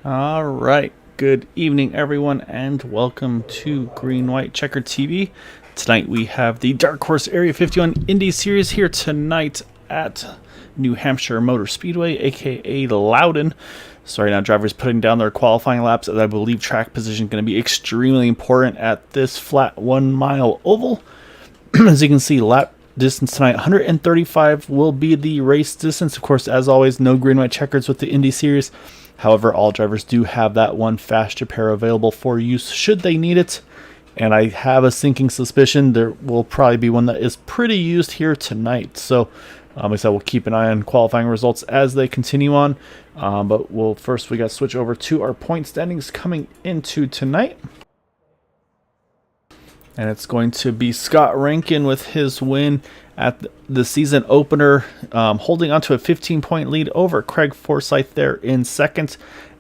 All right. Good evening, everyone, and welcome to Green White Checker TV. Tonight we have the Dark Horse Area 51 Indy Series here tonight at New Hampshire Motor Speedway, aka Loudon. So right now, drivers putting down their qualifying laps, as I believe track position is going to be extremely important at this flat 1 mile oval. As you can see, lap distance tonight, 135 will be the race distance. Of course, as always, no green white checkers with the Indy Series. However, all drivers do have that one fast repair available for use should they need it. And I have a sinking suspicion there will probably be one that is pretty used here tonight. So, like I said, we'll keep an eye on qualifying results as they continue on. But we got to switch over to our point standings coming into tonight. And it's going to be Scott Rankin with his win at the season opener, holding onto a 15-point lead over Craig Forsyth there in second.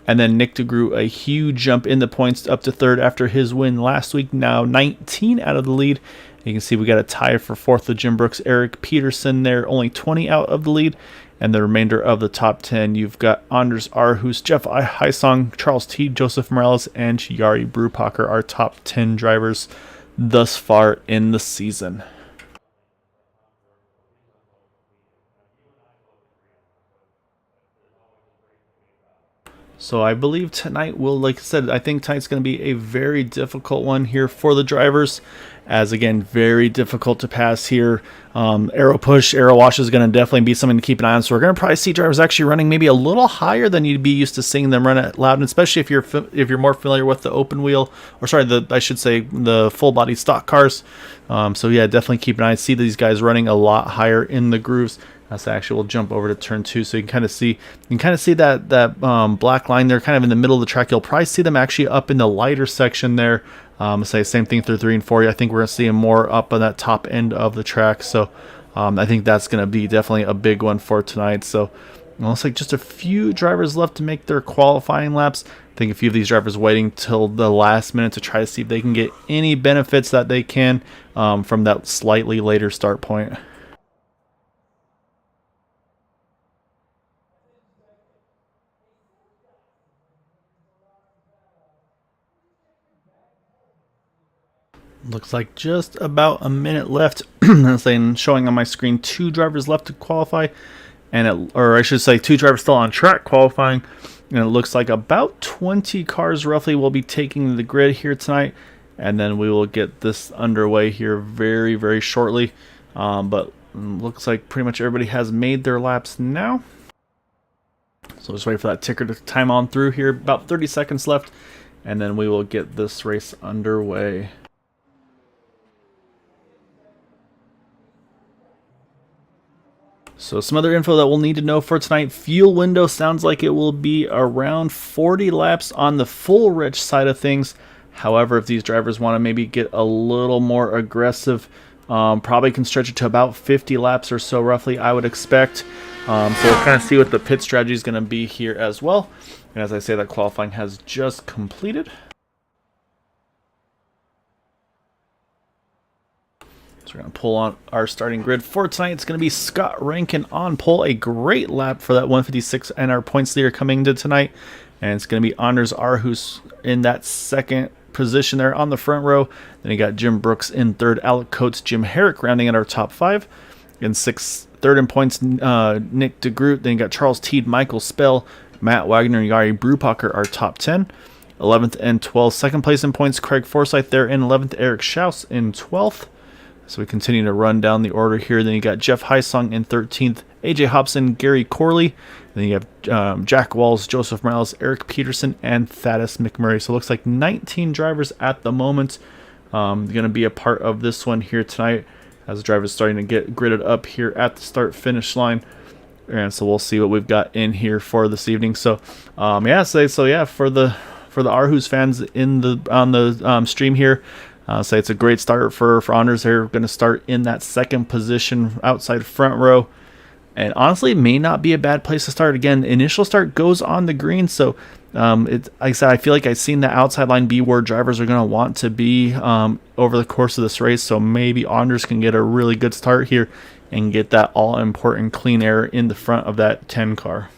And then Nick Degroot, a huge jump in the points up to third after his win last week, now 19 out of the lead. You can see we got a tie for fourth with Jim Brooks, Eric Peterson there, only 20 out of the lead. And the remainder of the top 10, you've got Anders Arhus, Jeff Heisong, Charles T, Joseph Morales, and Yari Brupacher, our top 10 drivers thus far in the season. So I believe tonight like I said, I think tonight's going to be a very difficult one here for the drivers. As again, very difficult to pass here. Aero push, aero wash is going to definitely be something to keep an eye on. So we're going to probably see drivers actually running maybe a little higher than you'd be used to seeing them run at Loudon, especially if you're more familiar with the open wheel, or sorry, the full body stock cars. So yeah, definitely keep an eye. See these guys running a lot higher in the grooves. That's actually, we'll jump over to turn 2 so you can kind of see that black line there kind of in the middle of the track. You'll probably see them actually up in the lighter section there. Say same thing through 3 and 4. I think we're going to see them more up on that top end of the track. So I think that's going to be definitely a big one for tonight. So it looks like just a few drivers left to make their qualifying laps. I think a few of these drivers waiting till the last minute to try to see if they can get any benefits that they can from that slightly later start point. Looks like just about a minute left. Saying showing on my screen 2 drivers left to qualify, or I should say 2 drivers still on track qualifying. And it looks like about 20 cars roughly will be taking the grid here tonight, and then we will get this underway here very, very shortly. But looks like pretty much everybody has made their laps now. So just wait for that ticker to time on through here. About 30 seconds left, and then we will get this race underway. So some other info that we'll need to know for tonight. Fuel window sounds like it will be around 40 laps on the full rich side of things. However, if these drivers want to maybe get a little more aggressive, probably can stretch it to about 50 laps or so roughly, I would expect. So we'll kind of see what the pit strategy is going to be here as well. And as I say, that qualifying has just completed. So we're going to pull on our starting grid for tonight. It's going to be Scott Rankin on pole. A great lap for that 156 and our points leader coming into tonight. And it's going to be Anders Arhus in that second position there on the front row. Then you got Jim Brooks in third. Alec Coates, Jim Herrick rounding at our top 5. In third in points, Nick Degroot. Then you got Charles Teed, Michael Spell, Matt Wagner, and Yari Brupacher, our top 10. 11th and 12th. Second place in points, Craig Forsyth there in 11th. Eric Schaus in 12th. So we continue to run down the order here. Then you got Jeff Heisong in 13th, AJ Hobson, Gary Corley. Then you have Jack Walls, Joseph Morales, Eric Peterson, and Thaddeus McMurray. So it looks like 19 drivers at the moment going to be a part of this one here tonight, as the drivers starting to get gridded up here at the start-finish line. And so we'll see what we've got in here for this evening. So for the Arhus fans on the stream here. Say it's a great start for Anders. They're going to start in that second position outside front row. And honestly, it may not be a bad place to start. Again, initial start goes on the green. So, like I said, I feel like I've seen the outside line be where drivers are going to want to be over the course of this race. So maybe Anders can get a really good start here and get that all-important clean air in the front of that 10 car.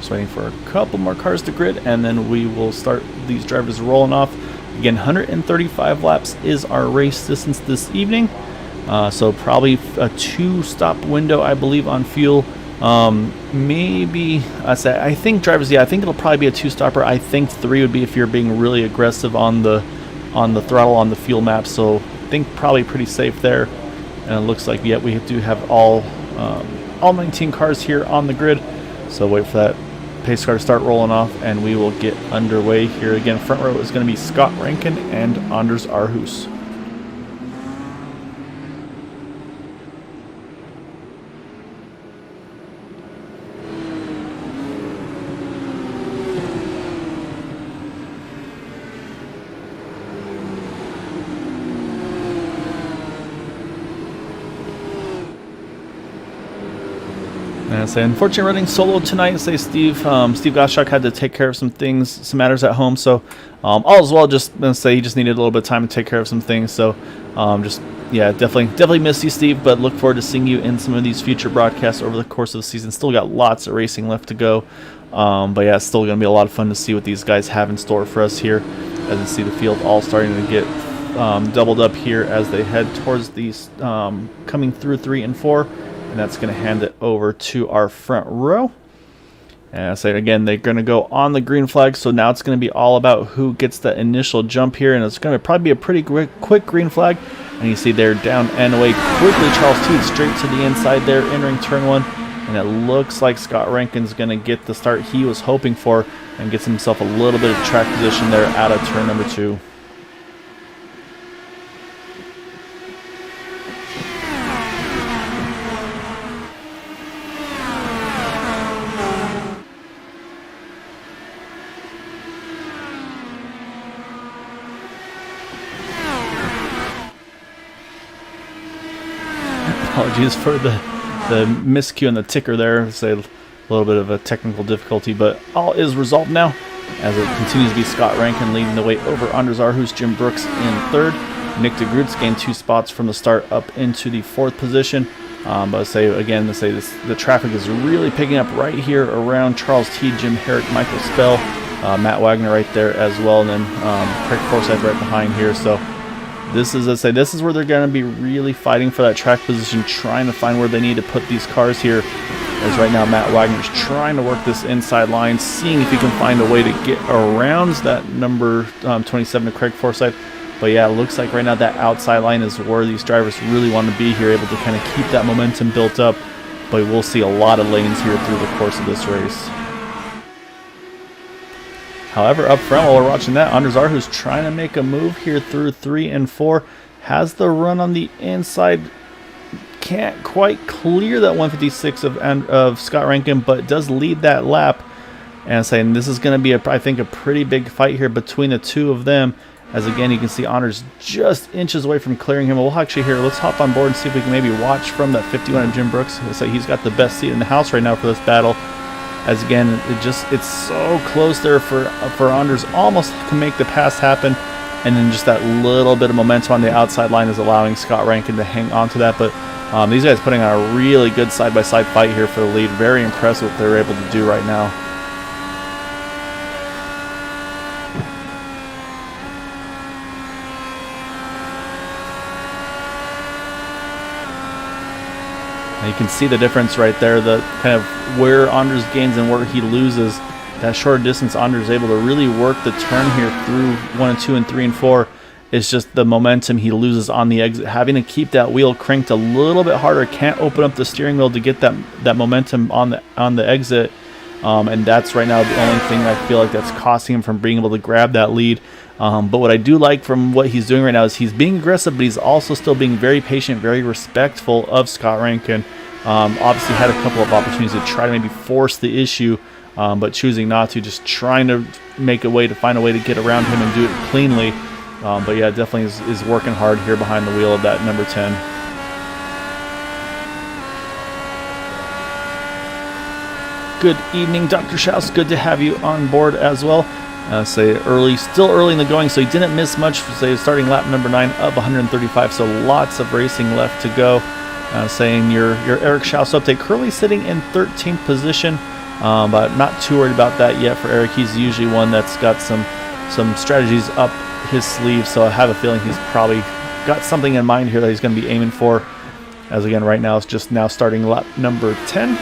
Just waiting for a couple more cars to grid, and then we will start these drivers rolling off. Again, 135 laps is our race distance this evening. So probably a 2-stop window, I believe, on fuel. Maybe I think drivers, I think it'll probably be a 2-stopper. I think 3 would be if you're being really aggressive on the throttle on the fuel map. So I think probably pretty safe there. And it looks like we do have all 19 cars here on the grid. So wait for that pace car to start rolling off, and we will get underway here. Again, front row is going to be Scott Rankin and Anders Aarhus. Unfortunately, running solo tonight. Steve Gottschalk had to take care of some matters at home. So all as well. Just gonna say he just needed a little bit of time to take care of some things. So definitely miss you, Steve. But look forward to seeing you in some of these future broadcasts over the course of the season. Still got lots of racing left to go. But yeah, it's still gonna be a lot of fun to see what these guys have in store for us here, as you see the field all starting to get doubled up here as they head towards these coming through 3 and 4. And that's going to hand it over to our front row. And I say again, they're going to go on the green flag. So now it's going to be all about who gets that initial jump here. And it's going to probably be a pretty quick green flag. And you see they're down and away quickly. Charles Teed straight to the inside there, entering turn 1. And it looks like Scott Rankin's going to get the start he was hoping for and gets himself a little bit of track position there out of turn number 2. Apologies for the miscue on the ticker there. Say a little bit of a technical difficulty, but all is resolved now as it continues to be Scott Rankin leading the way over Anders Aarhus, Jim Brooks in 3rd. Nick Degroot's gained 2 spots from the start up into the 4th position. But the traffic is really picking up right here around Charles Teed, Jim Herrick, Michael Spell, Matt Wagner right there as well, and then Craig Forsyth right behind here. So this is where they're going to be really fighting for that track position, trying to find where they need to put these cars here. As right now, Matt Wagner's trying to work this inside line, seeing if he can find a way to get around that number 27 to Craig Forsyth. But yeah, it looks like right now that outside line is where these drivers really want to be here, able to kind of keep that momentum built up. But we'll see a lot of lanes here through the course of this race. However, up front, while we're watching that, Anders Aarhus trying to make a move here through 3 and 4. Has the run on the inside. Can't quite clear that 156 of Scott Rankin, but does lead that lap. And saying this is going to be, I think, a pretty big fight here between the two of them. As again, you can see Anders just inches away from clearing him. We'll actually here, let's hop on board and see if we can maybe watch from that 51 of Jim Brooks. So he's got the best seat in the house right now for this battle. As again, it's so close there for Anders, almost can make the pass happen, and then just that little bit of momentum on the outside line is allowing Scott Rankin to hang on to that. But these guys putting on a really good side-by-side fight here for the lead. Very impressed with what they're able to do right now. You can see the difference right there, the kind of where Anders gains and where he loses. That short distance, Anders able to really work the turn here through 1 and 2 and 3 and 4. It's just the momentum he loses on the exit. Having to keep that wheel cranked a little bit harder, can't open up the steering wheel to get that momentum on the exit. And that's right now the only thing I feel like that's costing him from being able to grab that lead. But what I do like from what he's doing right now is he's being aggressive, but he's also still being very patient, very respectful of Scott Rankin. Obviously had a couple of opportunities to try to maybe force the issue, but choosing not to, just trying to find a way to get around him and do it cleanly. But yeah, definitely is working hard here behind the wheel of that number 10. Good evening, Dr. Schaus. Good to have you on board as well. Still early in the going, so he didn't miss much. Starting lap number 9 of 135, so lots of racing left to go. Saying your Eric Schaus update, currently sitting in 13th position. but not too worried about that yet for Eric. He's usually one that's got some strategies up his sleeve, so I have a feeling he's probably got something in mind here that he's going to be aiming for. As again, right now it's just now starting lap number 10.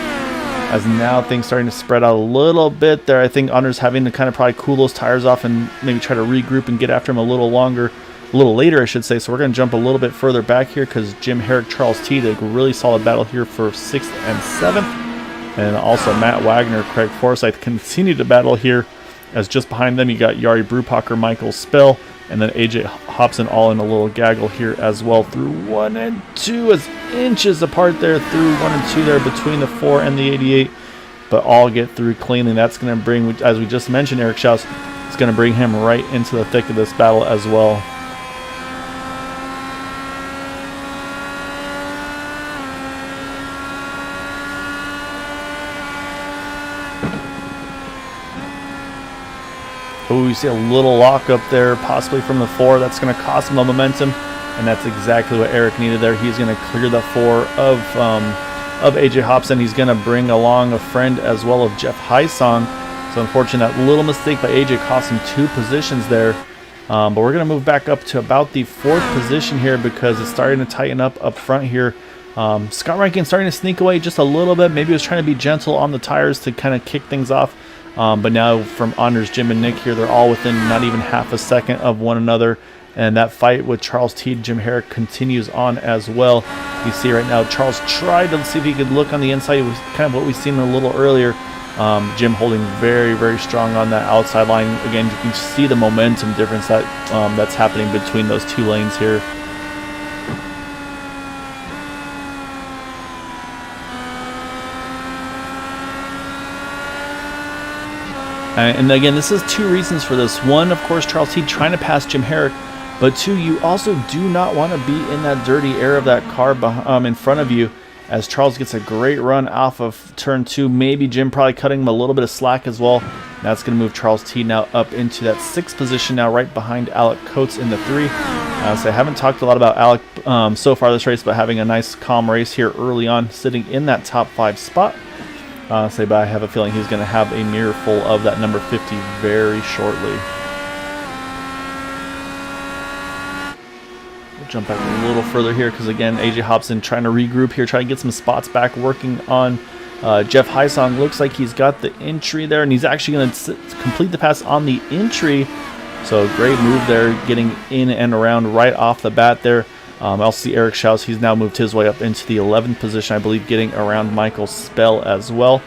As now things starting to spread out a little bit there. I think Anders having to kind of probably cool those tires off and maybe try to regroup and get after him a little later, I should say. So we're going to jump a little bit further back here because Jim Herrick, Charles T did a really solid battle here for 6th and 7th. And also Matt Wagner, Craig Forsyth continue to battle here, as just behind them you got Yari Brupacher, Michael Spell, and then AJ Hobson all in a little gaggle here as well through 1 and 2, as inches apart there through 1 and 2 there between the 4 and the 88, but all get through cleanly. That's going to bring, as we just mentioned, Eric Schaus is going to bring him right into the thick of this battle as well. Oh, you see a little lock up there, possibly from the 4. That's going to cost him the momentum, and that's exactly what Eric needed there. He's going to clear the 4 of AJ Hobson. He's going to bring along a friend as well of Jeff Hysong. So unfortunately, that little mistake by AJ cost him 2 positions there. But we're going to move back up to about the 4th position here because it's starting to tighten up front here. Scott Rankin starting to sneak away just a little bit. Maybe he was trying to be gentle on the tires to kind of kick things off. But now from Anders, Jim, and Nick here, they're all within not even half a second of one another. And that fight with Charles T, Jim Herrick continues on as well. You see right now, Charles tried to see if he could look on the inside. It was kind of what we've seen a little earlier. Jim holding very, very strong on that outside line. Again, you can see the momentum difference that's happening between those 2 lanes here. And again, this is 2 reasons for this. 1, of course, Charles T trying to pass Jim Herrick, but 2, you also do not want to be in that dirty air of that car in front of you, as Charles gets a great run off of turn 2. Maybe Jim probably cutting him a little bit of slack as well. That's going to move Charles T now up into that 6th position now, right behind Alec Coates in the 3. So I haven't talked a lot about Alec so far this race, but having a nice calm race here early on, sitting in that top 5 spot. But I have a feeling he's going to have a mirror full of that number 50 very shortly. We'll jump back a little further here because, again, AJ Hobson trying to regroup here, trying to get some spots back, working on Jeff Hysong. Looks like he's got the entry there, and he's actually going to complete the pass on the entry. So great move there, getting in and around right off the bat there. I'll see Eric Schaus. He's now moved his way up into the 11th position, I believe, getting around Michael Spell as well.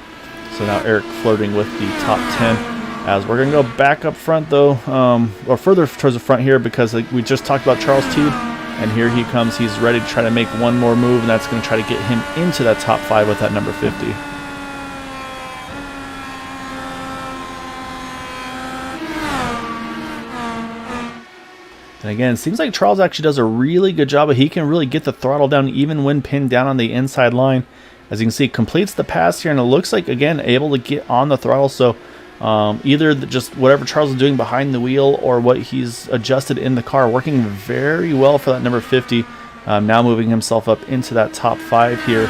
So now Eric flirting with the top 10. As we're going to go back up front, though, or further towards the front here, because we just talked about Charles Teed, and here he comes. He's ready to try to make one more move, and that's going to try to get him into that top 5 with that number 50. And again, it seems like Charles actually does a really good job, but he can really get the throttle down even when pinned down on the inside line. As you can see, completes the pass here, and it looks like, again, able to get on the throttle. So either just whatever Charles is doing behind the wheel or what he's adjusted in the car, working very well for that number 50. Now moving himself up into that top 5 here.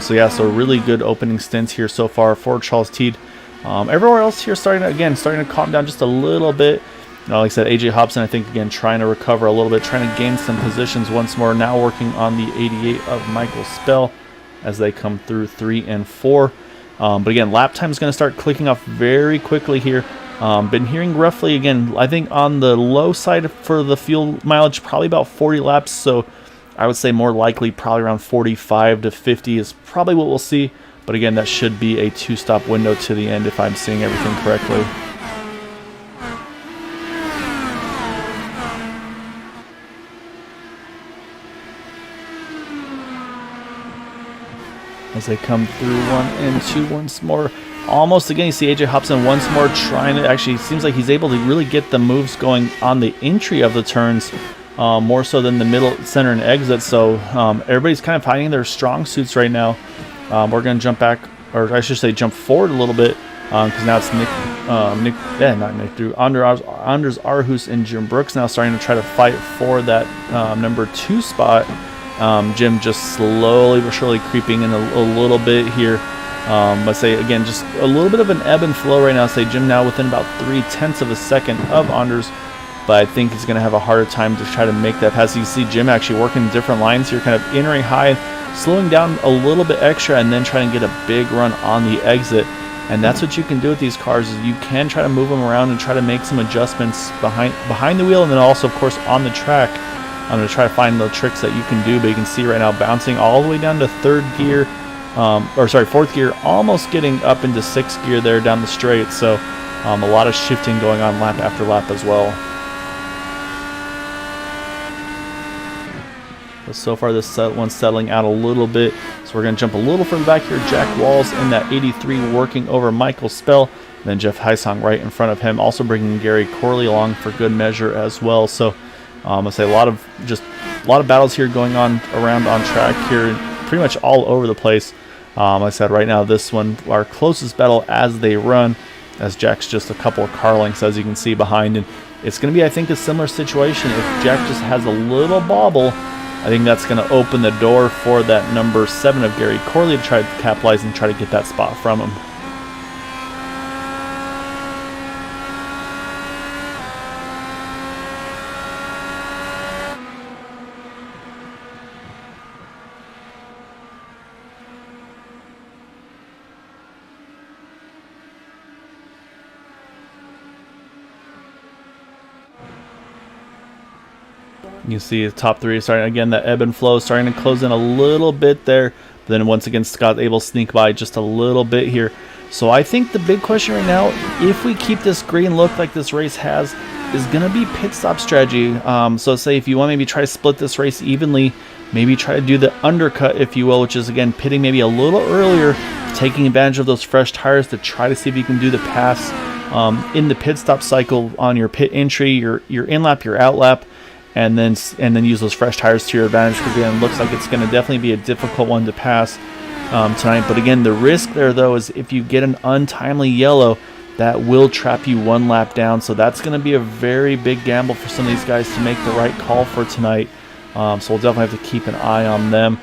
So really good opening stints here so far for Charles Teed. Everywhere else here starting to calm down just a little bit. Like I said, AJ Hobson, I think, again, trying to recover a little bit, trying to gain some positions once more. Now working on the 88 of Michael Spell as they come through 3 and 4. But again, lap time is going to start clicking off very quickly here. Been hearing roughly, again, I think on the low side for the fuel mileage, probably about 40 laps. So I would say more likely probably around 45 to 50 is probably what we'll see. But again, that should be a 2-stop window to the end if I'm seeing everything correctly. As they come through 1 and 2 once more. Almost again, you see AJ Hobson once more trying to, actually seems like he's able to really get the moves going on the entry of the turns, more so than the middle, center, and exit. So everybody's kind of finding their strong suits right now. We're going to jump back, or I should say jump forward a little bit, because now it's Anders Arhus and Jim Brooks now starting to try to fight for that number 2 spot. Jim just slowly but surely creeping in a little bit here. Let's say, again, just a little bit of an ebb and flow right now. Say Jim now within about 0.3 of a second of Anders, but I think he's going to have a harder time to try to make that pass. You see Jim actually working different lines here, kind of entering high, slowing down a little bit extra, and then trying to get a big run on the exit. And that's what you can do with these cars, is you can try to move them around and try to make some adjustments behind the wheel, and then also, of course, on the track. I'm going to try to find the tricks that you can do, but you can see right now bouncing all the way down to fourth gear, almost getting up into sixth gear there down the straight. So a lot of shifting going on lap after lap as well. But so far this one's settling out a little bit, so we're going to jump a little further back here. Jack Walls in that 83 working over Michael Spell, and then Jeff Heisong right in front of him, also bringing Gary Corley along for good measure as well. So I'll say a lot of battles here going on around on track here, pretty much all over the place. Like I said, right now this one, our closest battle as they run, as Jack's just a couple of car lengths, as you can see behind, and it's going to be, I think, a similar situation. If Jack just has a little bobble, I think that's going to open the door for that number 7 of Gary Corley to try to capitalize and try to get that spot from him. You see the top 3 starting again, that ebb and flow starting to close in a little bit there. But then once again, Scott able to sneak by just a little bit here. So I think the big question right now, if we keep this green look like this race has, is going to be pit stop strategy. So say if you want to maybe try to split this race evenly, maybe try to do the undercut, if you will, which is again pitting maybe a little earlier, taking advantage of those fresh tires to try to see if you can do the pass in the pit stop cycle on your pit entry, your in lap, your out lap. And then use those fresh tires to your advantage, because again, it looks like it's going to definitely be a difficult one to pass tonight. But again, the risk there though is if you get an untimely yellow, that will trap you one lap down. So that's going to be a very big gamble for some of these guys to make the right call for tonight. So we'll definitely have to keep an eye on them,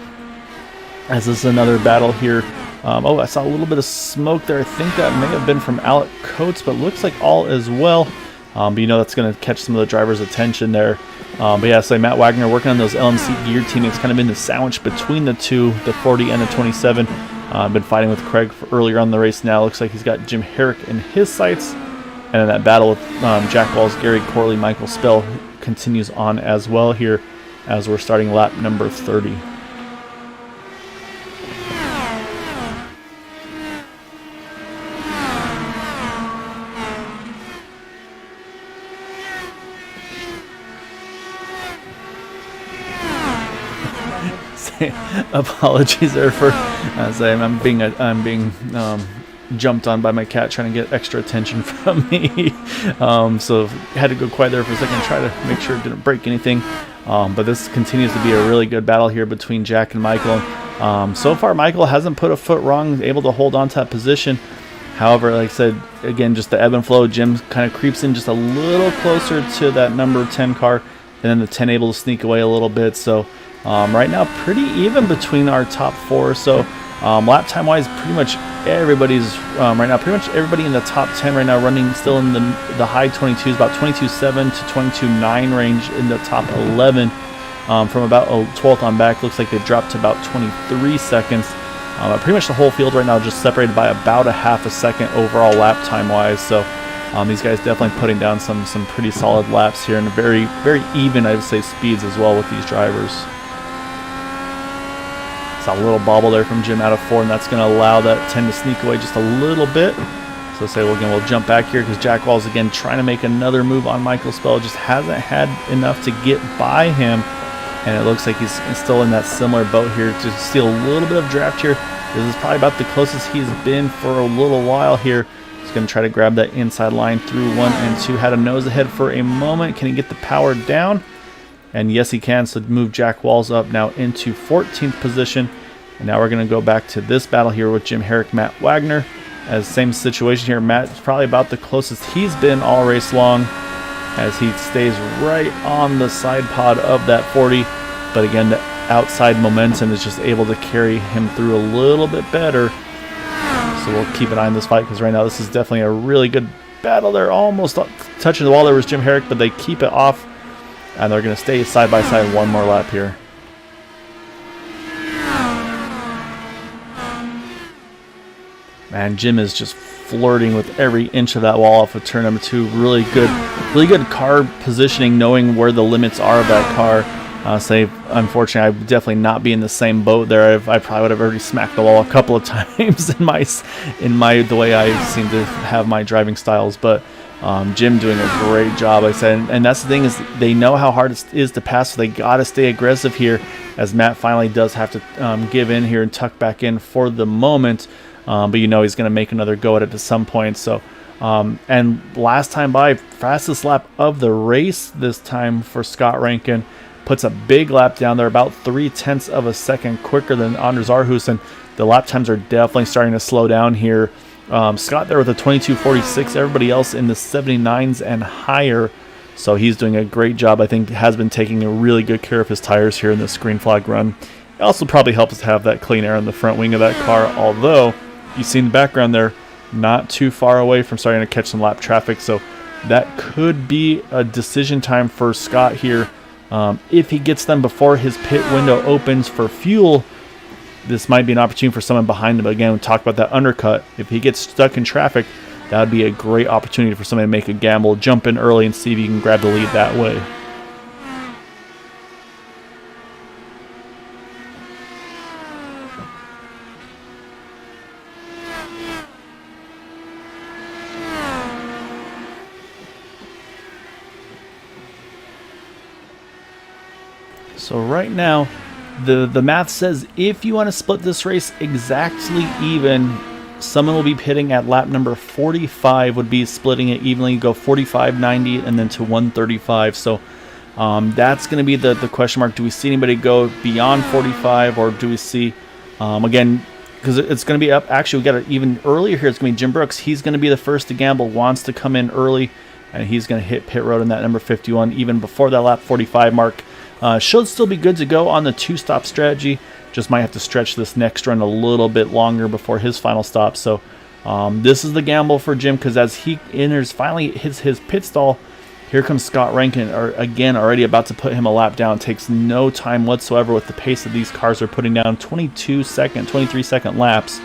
as this is another battle here. I saw a little bit of smoke there. I think that may have been from Alec Coates, but looks like all is well. But you know that's going to catch some of the drivers' attention there. But yeah, so Matt Wagner working on those LMC gear teammates, kind of in the sandwich between the two, the 40 and the 27. Been fighting with Craig earlier on in the race now. Looks like he's got Jim Herrick in his sights. And then that battle with Jack Walls, Gary Corley, Michael Spell continues on as well here, as we're starting lap number 30. Apologies there for I'm being jumped on by my cat trying to get extra attention from me. So had to go quiet there for a second, try to make sure it didn't break anything. But this continues to be a really good battle here between Jack and Michael. So far Michael hasn't put a foot wrong, able to hold on to that position. However, like I said, again, just the ebb and flow, Jim kind of creeps in just a little closer to that number 10 car, and then the 10 able to sneak away a little bit. So right now, pretty even between our top 4. So lap time wise, pretty much everybody's right now, pretty much everybody in the top 10 right now running still in the high 22s, about 22.7 to 22.9 range in the top 11. From about 12th on back, looks like they've dropped to about 23 seconds. Pretty much the whole field right now just separated by about a half a second overall lap time wise. So these guys definitely putting down some pretty solid laps here, and very, very even, I would say, speeds as well with these drivers. Saw a little bobble there from Jim out of 4, and that's going to allow that 10 to sneak away just a little bit. So say, well, again, we'll jump back here because Jack Walls again trying to make another move on Michael Spell, just hasn't had enough to get by him, and it looks like he's still in that similar boat here to steal a little bit of draft here. This is probably about the closest he's been for a little while here. He's going to try to grab that inside line through 1 and 2. Had a nose ahead for a moment. Can he get the power down? And yes, he can. So move Jack Walls up now into 14th position. And now we're going to go back to this battle here with Jim Herrick, Matt Wagner. As same situation here. Matt's probably about the closest he's been all race long, as he stays right on the side pod of that 40. But again, the outside momentum is just able to carry him through a little bit better. So we'll keep an eye on this fight because right now this is definitely a really good battle. They're almost touching the wall. There was Jim Herrick, but they keep it off, and they're going to stay side by side one more lap here. Man, Jim is just flirting with every inch of that wall off of turn number 2. Really good car positioning, knowing where the limits are of that car. Unfortunately, I would definitely not be in the same boat there. I probably would have already smacked the wall a couple of times in the way I seem to have my driving styles. But Jim doing a great job, like I said, and that's the thing, is they know how hard it is to pass, so they got to stay aggressive here, as Matt finally does have to give in here and tuck back in for the moment. But you know he's going to make another go at it at some point. So, and last time by, fastest lap of the race this time for Scott Rankin. Puts a big lap down there, about 0.3 of a second quicker than Anders Aarhus, and the lap times are definitely starting to slow down here. Scott there with a 22.46, everybody else in the 79s and higher. So he's doing a great job. I think has been taking a really good care of his tires here in this green flag run. It also probably helps to have that clean air on the front wing of that car, although you see in the background there, not too far away from starting to catch some lap traffic. So that could be a decision time for Scott here. If he gets them before his pit window opens for fuel, this might be an opportunity for someone behind him. Again, we talked about that undercut. If he gets stuck in traffic, that would be a great opportunity for somebody to make a gamble, jump in early and see if you can grab the lead that way. So right now, the math says if you want to split this race exactly even, someone will be pitting at lap number 45, would be splitting it evenly, go 45, 90, and then to 135. So that's going to be the question mark. Do we see anybody go beyond 45, or do we see, again, because it's going to be up. Actually, we got it even earlier here. It's going to be Jim Brooks. He's going to be the first to gamble, wants to come in early, and he's going to hit pit road in that number 51, even before that lap 45 mark. Should still be good to go on the 2-stop strategy. Just might have to stretch this next run a little bit longer before his final stop. So this is the gamble for Jim, because as he enters, finally hits his pit stall, here comes Scott Rankin, again already about to put him a lap down. Takes no time whatsoever with the pace that these cars are putting down. 23-second laps.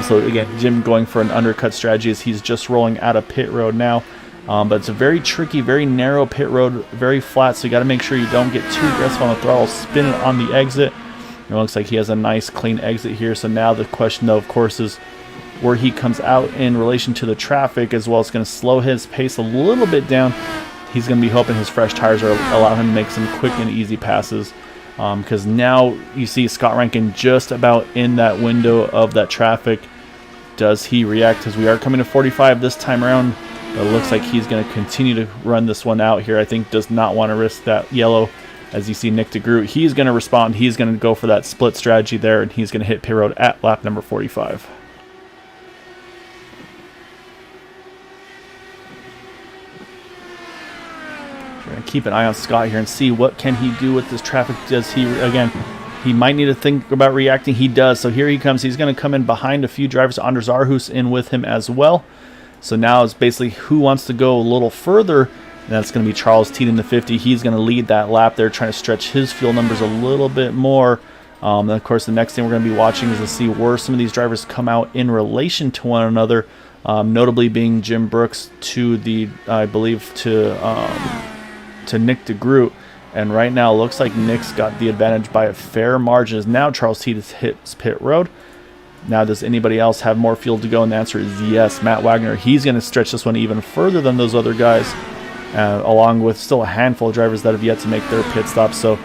So again, Jim going for an undercut strategy as he's just rolling out of pit road now. But it's a very tricky, very narrow pit road, very flat, so you got to make sure you don't get too aggressive on the throttle, spin it on the exit. It looks like he has a nice, clean exit here. So now the question, though, of course, is where he comes out in relation to the traffic, as well as going to slow his pace a little bit down. He's going to be hoping his fresh tires are allow him to make some quick and easy passes. Because now you see Scott Rankin just about in that window of that traffic. Does he react? Because we are coming to 45 this time around. It looks like he's going to continue to run this one out here. I think does not want to risk that yellow. As you see Nick Degroot, he's going to respond. He's going to go for that split strategy there, and he's going to hit pit road at lap number 45. We're going to keep an eye on Scott here and see what can he do with this traffic. Does he, again, he might need to think about reacting. He does. So here he comes. He's going to come in behind a few drivers. Anders Aarhus in with him as well. So now it's basically who wants to go a little further, and that's going to be Charles Teed in the 50. He's going to lead that lap there, trying to stretch his fuel numbers a little bit more. And of course, the next thing we're going to be watching is to see where some of these drivers come out in relation to one another, notably being Jim Brooks to the, I believe, to Nick Degroot. And right now, it looks like Nick's got the advantage by a fair margin. As now Charles Teed has hit pit road. Now, does anybody else have more fuel to go? And the answer is yes. Matt Wagner, he's going to stretch this one even further than those other guys, along with still a handful of drivers that have yet to make their pit stops. So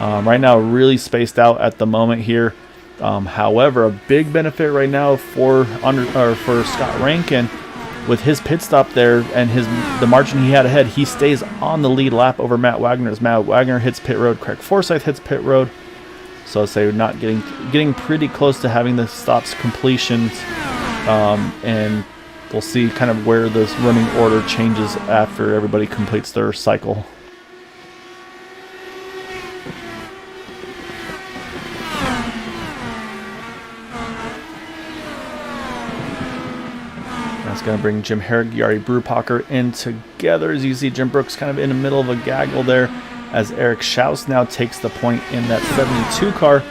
right now, really spaced out at the moment here. However, a big benefit right now for Scott Rankin with his pit stop there and the margin he had ahead. He stays on the lead lap over Matt Wagner as Matt Wagner hits pit road. Craig Forsyth hits pit road. So I'd say we're not getting pretty close to having the stops completions, and we'll see kind of where this running order changes after everybody completes their cycle. That's going to bring Jim Herrick, Yari Brewpacker in together. As you see, Jim Brooks kind of in the middle of a gaggle there, as Eric Schaus now takes the point in that 72 car.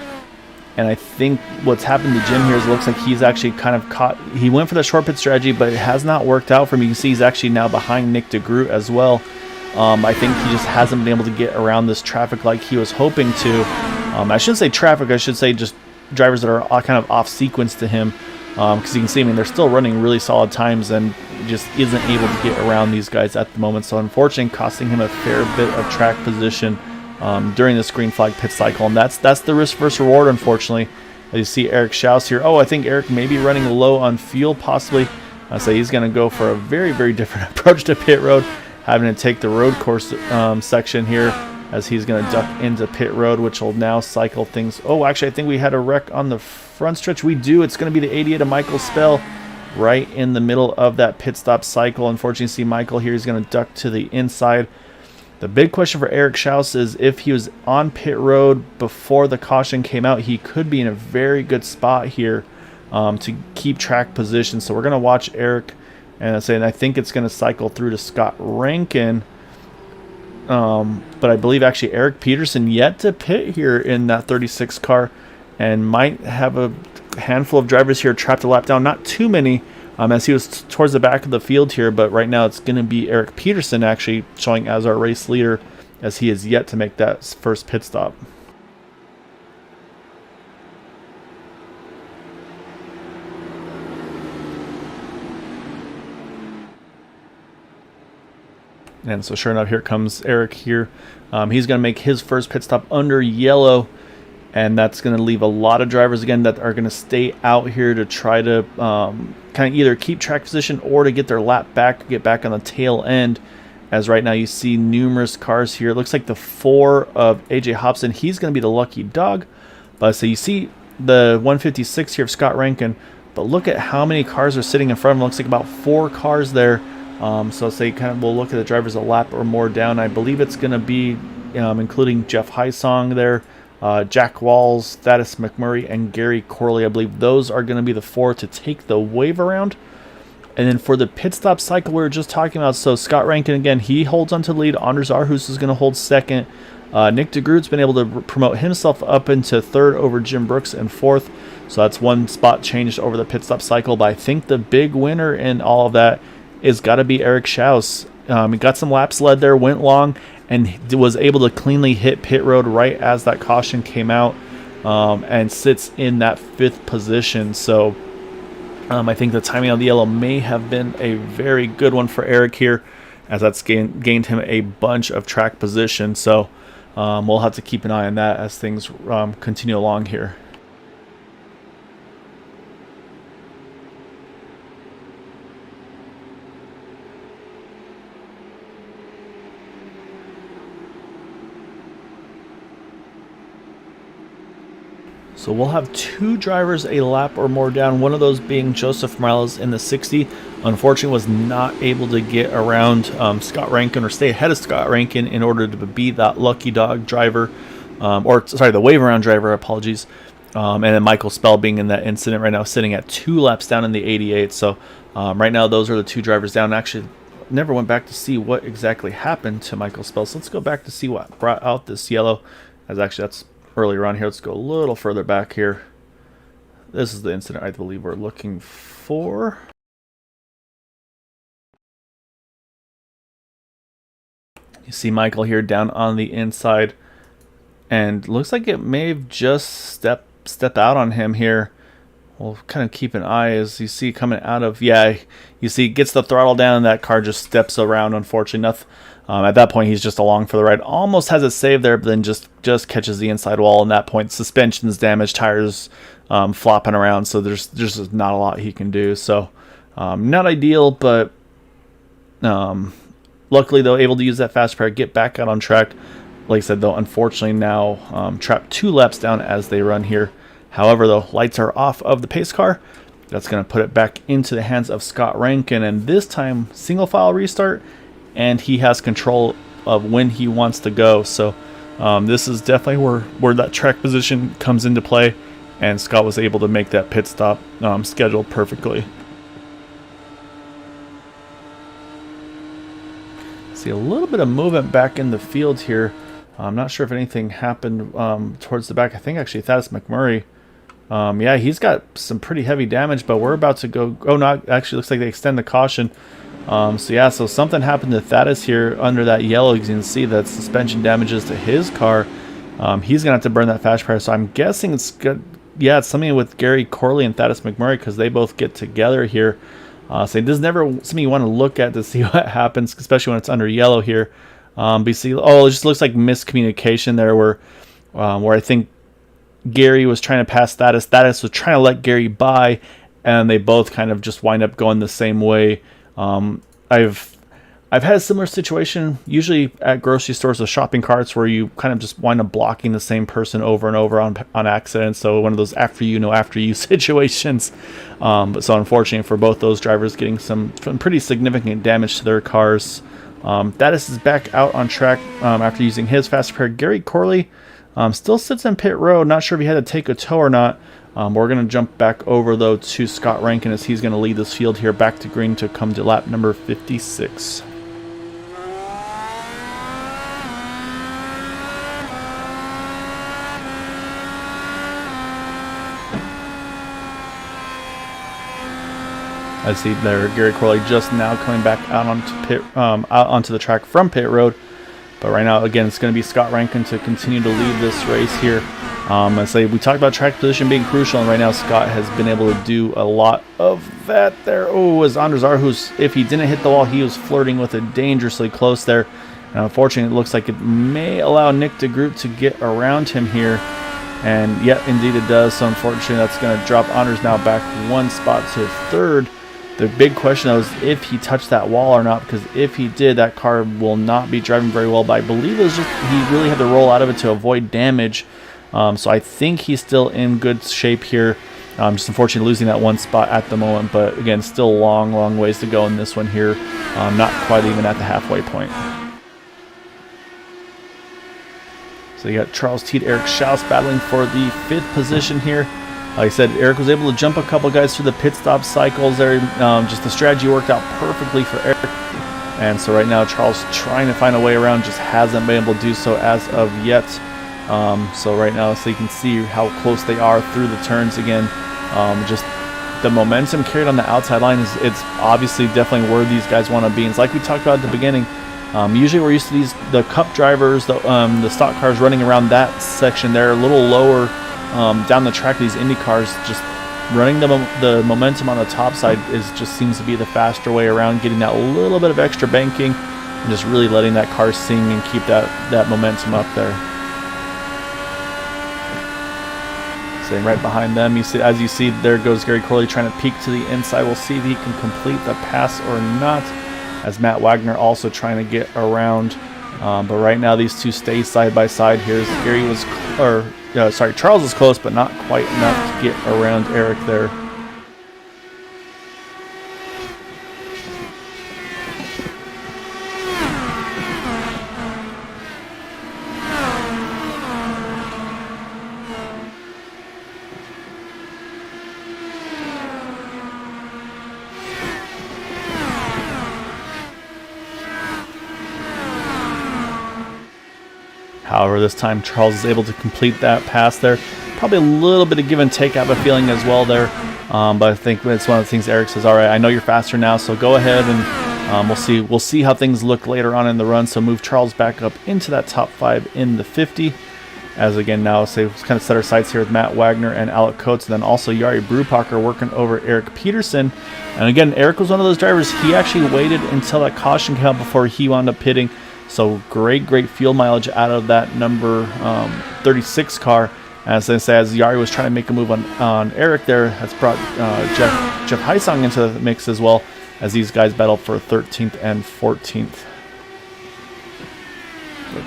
And I think what's happened to Jim here is it looks like he's actually kind of caught. He went for the short pit strategy, but it has not worked out for him. You can see he's actually now behind Nick Degroot as well. I think he just hasn't been able to get around this traffic like he was hoping to. I shouldn't say traffic, I should say just drivers that are kind of off sequence to him. Because you can see, I mean, they're still running really solid times and just isn't able to get around these guys at the moment. So unfortunately, costing him a fair bit of track position during this green flag pit cycle. And that's the risk versus reward, unfortunately. As you see Eric Schaus here. Oh, I think Eric may be running low on fuel, possibly. So he's going to go for a very, very different approach to pit road, having to take the road course section here, as he's going to duck into pit road, which will now cycle things. Oh, actually, I think we had a wreck on the front stretch. We do. It's going to be the 88 of Michael Spell right in the middle of that pit stop cycle. Unfortunately, you see Michael here. He's going to duck to the inside. The big question for Eric Schaus is if he was on pit road before the caution came out, he could be in a very good spot here to keep track position. So we're going to watch Eric, and I think it's going to cycle through to Scott Rankin. But I believe actually Eric Peterson yet to pit here in that 36 car, and might have a handful of drivers here trapped a lap down. Not too many, as he was towards the back of the field here, but right now it's going to be Eric Peterson actually showing as our race leader, as he is yet to make that first pit stop. And so sure enough, here comes Eric here. He's going to make his first pit stop under yellow, and that's going to leave a lot of drivers again that are going to stay out here to try to kind of either keep track position or to get their lap back, get back on the tail end. As right now you see numerous cars here. It looks like the 4 of AJ Hobson, he's going to be the lucky dog. But so you see the 156 here of Scott Rankin, but look at how many cars are sitting in front of him. Looks like about 4 cars there. So say kind of we'll look at the drivers a lap or more down. I believe it's going to be including Jeff Hysong there, Jack Walls, Thaddeus McMurray, and Gary Corley. I believe those are going to be the 4 to take the wave around. And then for the pit stop cycle we were just talking about, so Scott Rankin again, he holds onto the lead. Anders Arhus is going to hold second. Nick Degroot's been able to promote himself up into third over Jim Brooks and fourth. So that's one spot changed over the pit stop cycle. But I think the big winner in all of that is got to be Eric Schaus. He got some laps led there, went long, and was able to cleanly hit pit road right as that caution came out, and sits in that 5th position. So I think the timing on the yellow may have been a very good one for Eric here, as that's gained him a bunch of track position. So we'll have to keep an eye on that as things continue along here. So we'll have 2 drivers a lap or more down, one of those being Joseph Morales in the 60. Unfortunately was not able to get around Scott Rankin or stay ahead of Scott Rankin in order to be that lucky dog driver, the wave around driver, apologies. And then Michael Spell being in that incident right now, sitting at 2 laps down in the 88. So right now those are the 2 drivers down. Actually, never went back to see what exactly happened to Michael Spell. So let's go back to see what brought out this yellow, as actually that's earlier on here. Let's go a little further back here. This is the incident I believe we're looking for. You see Michael here down on the inside, and looks like it may have just stepped out on him here. We'll kind of keep an eye as you see coming out of, you see gets the throttle down and that car just steps around, unfortunately. Nothing. At that point, he's just along for the ride. Almost has it saved there, but then just catches the inside wall. And at that point, suspension's damaged, tires flopping around. So there's just not a lot he can do. So not ideal, but luckily, though, able to use that fast repair, get back out on track. Like I said, though, unfortunately now trapped 2 laps down as they run here. However, though, lights are off of the pace car. That's going to put it back into the hands of Scott Rankin. And this time, single file restart. And he has control of when he wants to go. So this is definitely where that track position comes into play. And Scott was able to make that pit stop scheduled perfectly. See a little bit of movement back in the field here. I'm not sure if anything happened towards the back. I think actually Thaddeus McMurray, yeah, he's got some pretty heavy damage, but we're about to go. Oh, no, actually looks like they extend the caution. So yeah, so something happened to Thaddeus here under that yellow. You can see that suspension damages to his car. He's gonna have to burn that fast fire. So I'm guessing it's good. Yeah, it's something with Gary Corley and Thaddeus McMurray because they both get together here. So this is never something you want to look at to see what happens, especially when it's under yellow here. But you see, oh, it just looks like miscommunication there, where I think Gary was trying to pass Thaddeus. Thaddeus was trying to let Gary by, and they both kind of just wind up going the same way. I've had a similar situation, usually at grocery stores with shopping carts, where you kind of just wind up blocking the same person over and over on accident. So one of those after you know after you situations. But so unfortunately for both those drivers, getting some pretty significant damage to their cars. Thaddeus is back out on track after using his fast repair. Gary Corley still sits in pit road. Not sure if he had to take a tow or not. We're going to jump back over, though, to Scott Rankin as he's going to lead this field here back to green to come to lap number 56. I see there Gary Corley just now coming back out onto the track from pit road. But right now, again, it's going to be Scott Rankin to continue to lead this race here. I say we talked about track position being crucial, and right now Scott has been able to do a lot of that there. Oh, as Anders Arhus, if he didn't hit the wall, he was flirting with it dangerously close there. And unfortunately, it looks like it may allow Nick Degroot to get around him here. And yet, indeed it does. So unfortunately, that's going to drop Anders now back one spot to third. The big question, though, is if he touched that wall or not, because if he did, that car will not be driving very well. But I believe it was just he really had to roll out of it to avoid damage. So I think he's still in good shape here. Just unfortunately losing that one spot at the moment. But again, still long ways to go in this one here. Not quite even at the halfway point. So you got Charles Teed, Eric Schaus battling for the 5th position here. Like I said, Eric was able to jump a couple guys through the pit stop cycles there. Just the strategy worked out perfectly for Eric. And so right now, Charles trying to find a way around, just hasn't been able to do so as of yet. So right now, so you can see how close they are through the turns again. Just the momentum carried on the outside line it's obviously definitely where these guys want to be. And it's like we talked about at the beginning. Usually we're used to the Cup drivers, the stock cars running around that section. They're a little lower down the track. These Indy cars just running the momentum on the top side just seems to be the faster way around, getting that little bit of extra banking and just really letting that car sing and keep that momentum up there. Sitting right behind them, as you see, there goes Gary Corley trying to peek to the inside. We'll see if he can complete the pass or not, as Matt Wagner also trying to get around. But right now, these two stay side by side here. Charles is close, but not quite enough to get around Eric there. However, this time Charles is able to complete that pass there. Probably a little bit of give and take, I have a feeling as well there. But I think it's one of the things Eric says, all right, I know you're faster now, so go ahead and we'll see how things look later on in the run. So move Charles back up into that top 5 in the 50. As again now, say we'll kind of set our sights here with Matt Wagner and Alec Coates, and then also Jari Brupacher working over Eric Peterson. And again, Eric was one of those drivers. He actually waited until that caution came out before he wound up pitting. So great fuel mileage out of that number 36 car. As I say, as Jari was trying to make a move on Eric there, has brought Jeff Heisong into the mix as well, as these guys battle for 13th and 14th.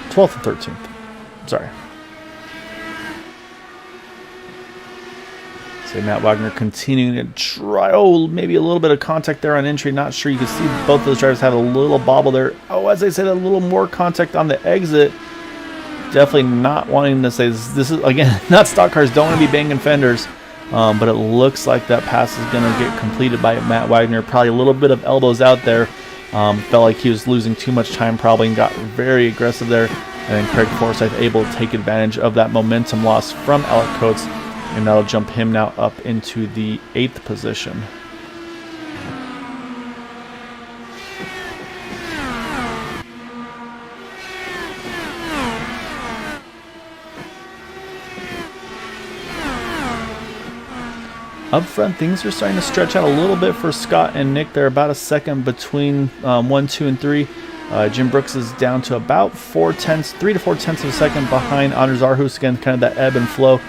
12th and 13th. Sorry. So Matt Wagner continuing to try. Oh, maybe a little bit of contact there on entry. Not sure. You can see both those drivers had a little bobble there. Oh, as I said, a little more contact on the exit. Definitely not wanting to say this is again, not stock cars. Don't want to be banging fenders. But it looks like that pass is going to get completed by Matt Wagner. Probably a little bit of elbows out there. Felt like he was losing too much time probably and got very aggressive there. And then Craig Forsyth able to take advantage of that momentum loss from Alec Coates, and that'll jump him now up into the 8th position. Up front, things are starting to stretch out a little bit for Scott and Nick. They're about a second between 1, 2, and 3. Jim Brooks is down to about 3 to 4 tenths of a second behind Anders Aarhus. Again, kind of that ebb and flow.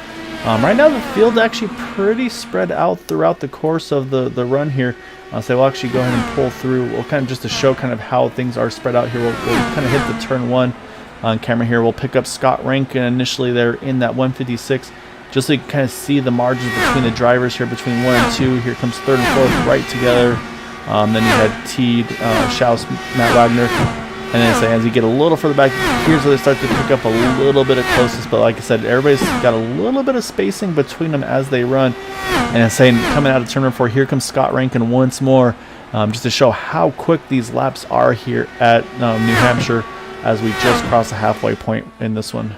Right now, the field actually pretty spread out throughout the course of the run here. So we'll actually go ahead and pull through. We'll kind of just to show kind of how things are spread out here. We'll kind of hit the turn 1 on camera here. We'll pick up Scott Rankin initially there in that 156. Just so you can kind of see the margins between the drivers here, between 1 and 2. Here comes 3rd and 4th right together. Then you had Teed, Schaus, Matt Wagner. And then as you get a little further back, here's where they start to pick up a little bit of closeness. But like I said, everybody's got a little bit of spacing between them as they run. And it's saying coming out of turn number 4, here comes Scott Rankin once more. Just to show how quick these laps are here at New Hampshire as we just cross the halfway point in this one.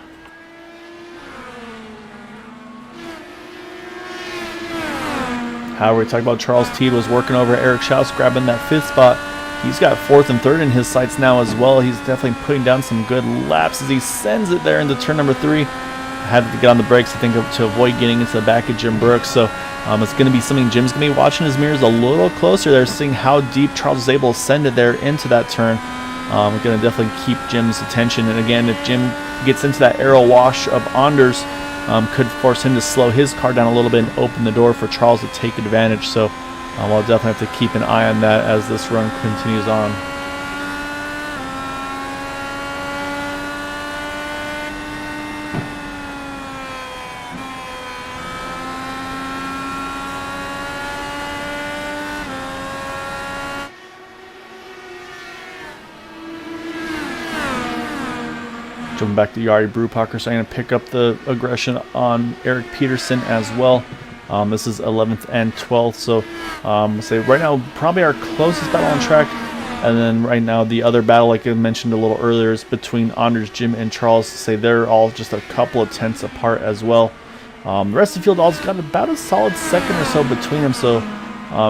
However, we talked about Charles Teed was working over Eric Schaus, grabbing that 5th spot. He's got 4th and 3rd in his sights now as well. He's definitely putting down some good laps as he sends it there into turn number 3. Had to get on the brakes, I think, to avoid getting into the back of Jim Brooks. So it's going to be something Jim's going to be watching his mirrors a little closer there, seeing how deep Charles is able to send it there into that turn. We're going to definitely keep Jim's attention. And again, if Jim gets into that arrow wash of Anders, could force him to slow his car down a little bit and open the door for Charles to take advantage. So we'll definitely have to keep an eye on that as this run continues on. Jumping back to Jari Brupacher, so I'm going to pick up the aggression on Eric Peterson as well. This is 11th and 12th, so say right now probably our closest battle on track. And then right now the other battle, like I mentioned a little earlier, is between Anders, Jim, and Charles. Say they're all just a couple of tenths apart as well. The rest of the field all's got about a solid second or so between them, so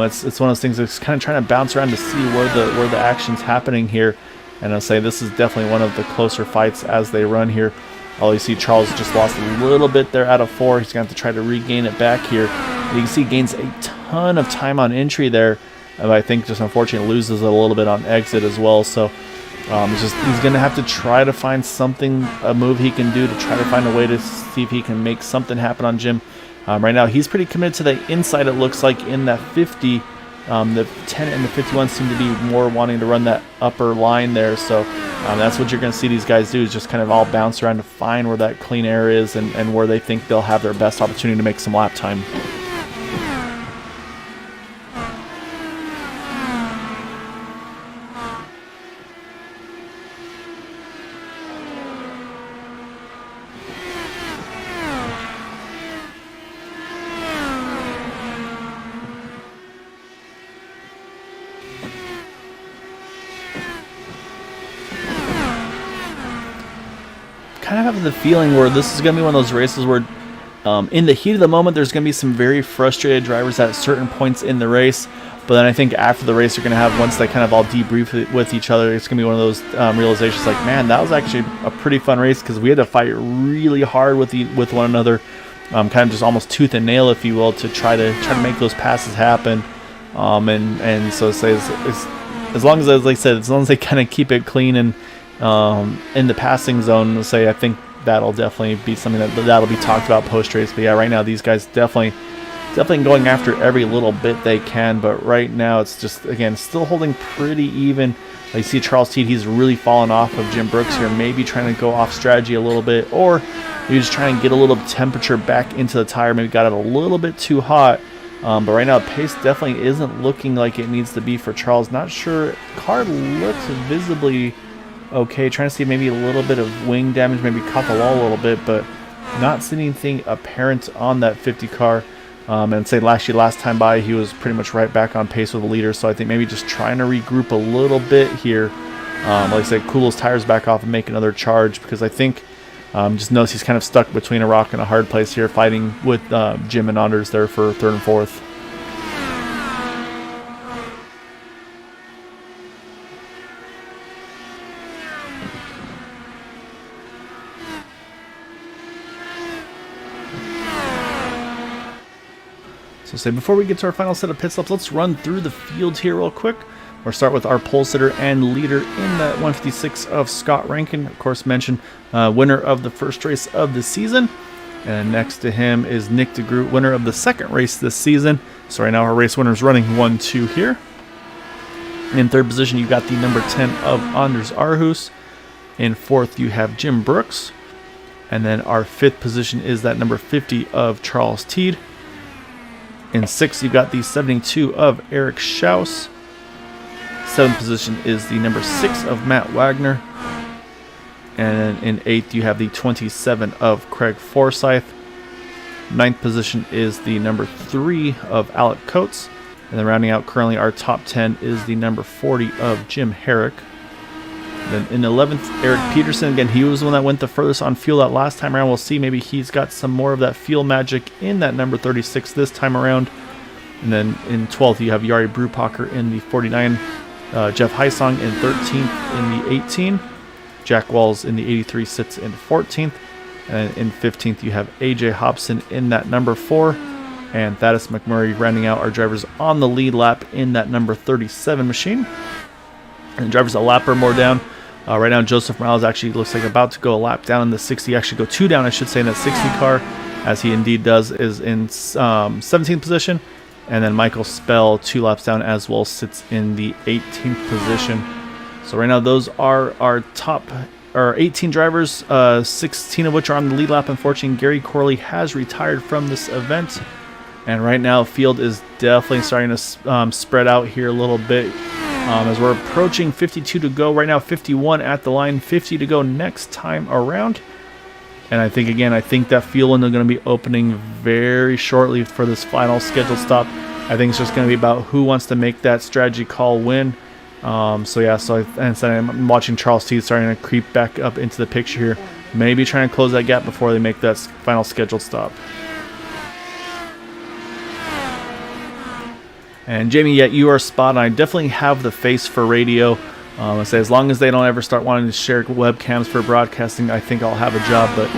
it's one of those things that's kind of trying to bounce around to see where the action's happening here. And I'll say this is definitely one of the closer fights as they run here. Although you see Charles just lost a little bit there out of 4. He's going to have to try to regain it back here. And you can see he gains a ton of time on entry there. And I think just unfortunately loses a little bit on exit as well. So he's going to have to try to find a move he can do to try to find a way to see if he can make something happen on Jim. Right now he's pretty committed to the inside, it looks like, in that 50. The 10 and the 51 seem to be more wanting to run that upper line there. So that's what you're going to see these guys do, is just kind of all bounce around to find where that clean air is and where they think they'll have their best opportunity to make some lap time. Kind of have the feeling where this is going to be one of those races where in the heat of the moment there's going to be some very frustrated drivers at certain points in the race, but then I think after the race you're going to have, once they kind of all debrief with each other, it's going to be one of those realizations like, man, that was actually a pretty fun race because we had to fight really hard with one another, kind of just almost tooth and nail, if you will, to try to make those passes happen. And so say as long as like I said, as long as they kind of keep it clean and in the passing zone, say, I think that'll definitely be something that'll be talked about post-race. But yeah, right now these guys definitely going after every little bit they can. But right now it's just, again, still holding pretty even. You see Charles Teed, he's really fallen off of Jim Brooks here, maybe trying to go off strategy a little bit, or maybe just trying to get a little temperature back into the tire, maybe got it a little bit too hot. But right now the pace definitely isn't looking like it needs to be for Charles. Not sure, car looks visibly okay, trying to see maybe a little bit of wing damage, maybe caught the wall a little bit, but not seeing anything apparent on that 50 car. And say last time by, he was pretty much right back on pace with the leader. So I think maybe just trying to regroup a little bit here. Like I said, cool his tires back off and make another charge, because I think just knows he's kind of stuck between a rock and a hard place here, fighting with Jim and Anders there for third and fourth. So say before we get to our final set of pit stops, let's run through the field here real quick. We'll start with our pole sitter and leader in that 156 of Scott Rankin. Of course, mentioned winner of the first race of the season. And next to him is Nick Degroot, winner of the second race this season. So right now our race winner is running 1-2 here. In third position, you got the number 10 of Anders Arhus. In fourth, you have Jim Brooks. And then our fifth position is that number 50 of Charles Teed. In sixth, you've got the 72 of Eric Schaus. Seventh position is the number 6 of Matt Wagner. And in eighth, you have the 27 of Craig Forsyth. Ninth position is the number 3 of Alec Coates. And then rounding out currently our top 10 is the number 40 of Jim Herrick. Then in 11th, Eric Peterson. Again, he was the one that went the furthest on fuel that last time around. We'll see, maybe he's got some more of that fuel magic in that number 36 this time around. And then in 12th, you have Yari Brupacher in the 49. Jeff Heisong in 13th in the 18. Jack Walls in the 83 sits in 14th. And in 15th, you have AJ Hobson in that number 4. And Thaddeus McMurray rounding out our drivers on the lead lap in that number 37 machine. And drivers a lap or more down. Right now, Joseph Morales actually looks like about to go a lap down in the 60. Actually, go 2 down, I should say, in that 60 car, as he indeed does, is in 17th position. And then Michael Spell, 2 laps down as well, sits in the 18th position. So right now, those are our top 18 drivers, 16 of which are on the lead lap. Unfortunately, Gary Corley has retired from this event. And right now, field is definitely starting to spread out here a little bit. As we're approaching 52 to go. Right now, 51 at the line, 50 to go next time around. And I think that field window is going to be opening very shortly for this final scheduled stop. I think it's just going to be about who wants to make that strategy call win. So I'm watching Charles Teed starting to creep back up into the picture here. Maybe trying to close that gap before they make that final scheduled stop. And Jamie, you are spot on. I definitely have the face for radio. I say as long as they don't ever start wanting to share webcams for broadcasting, I think I'll have a job. But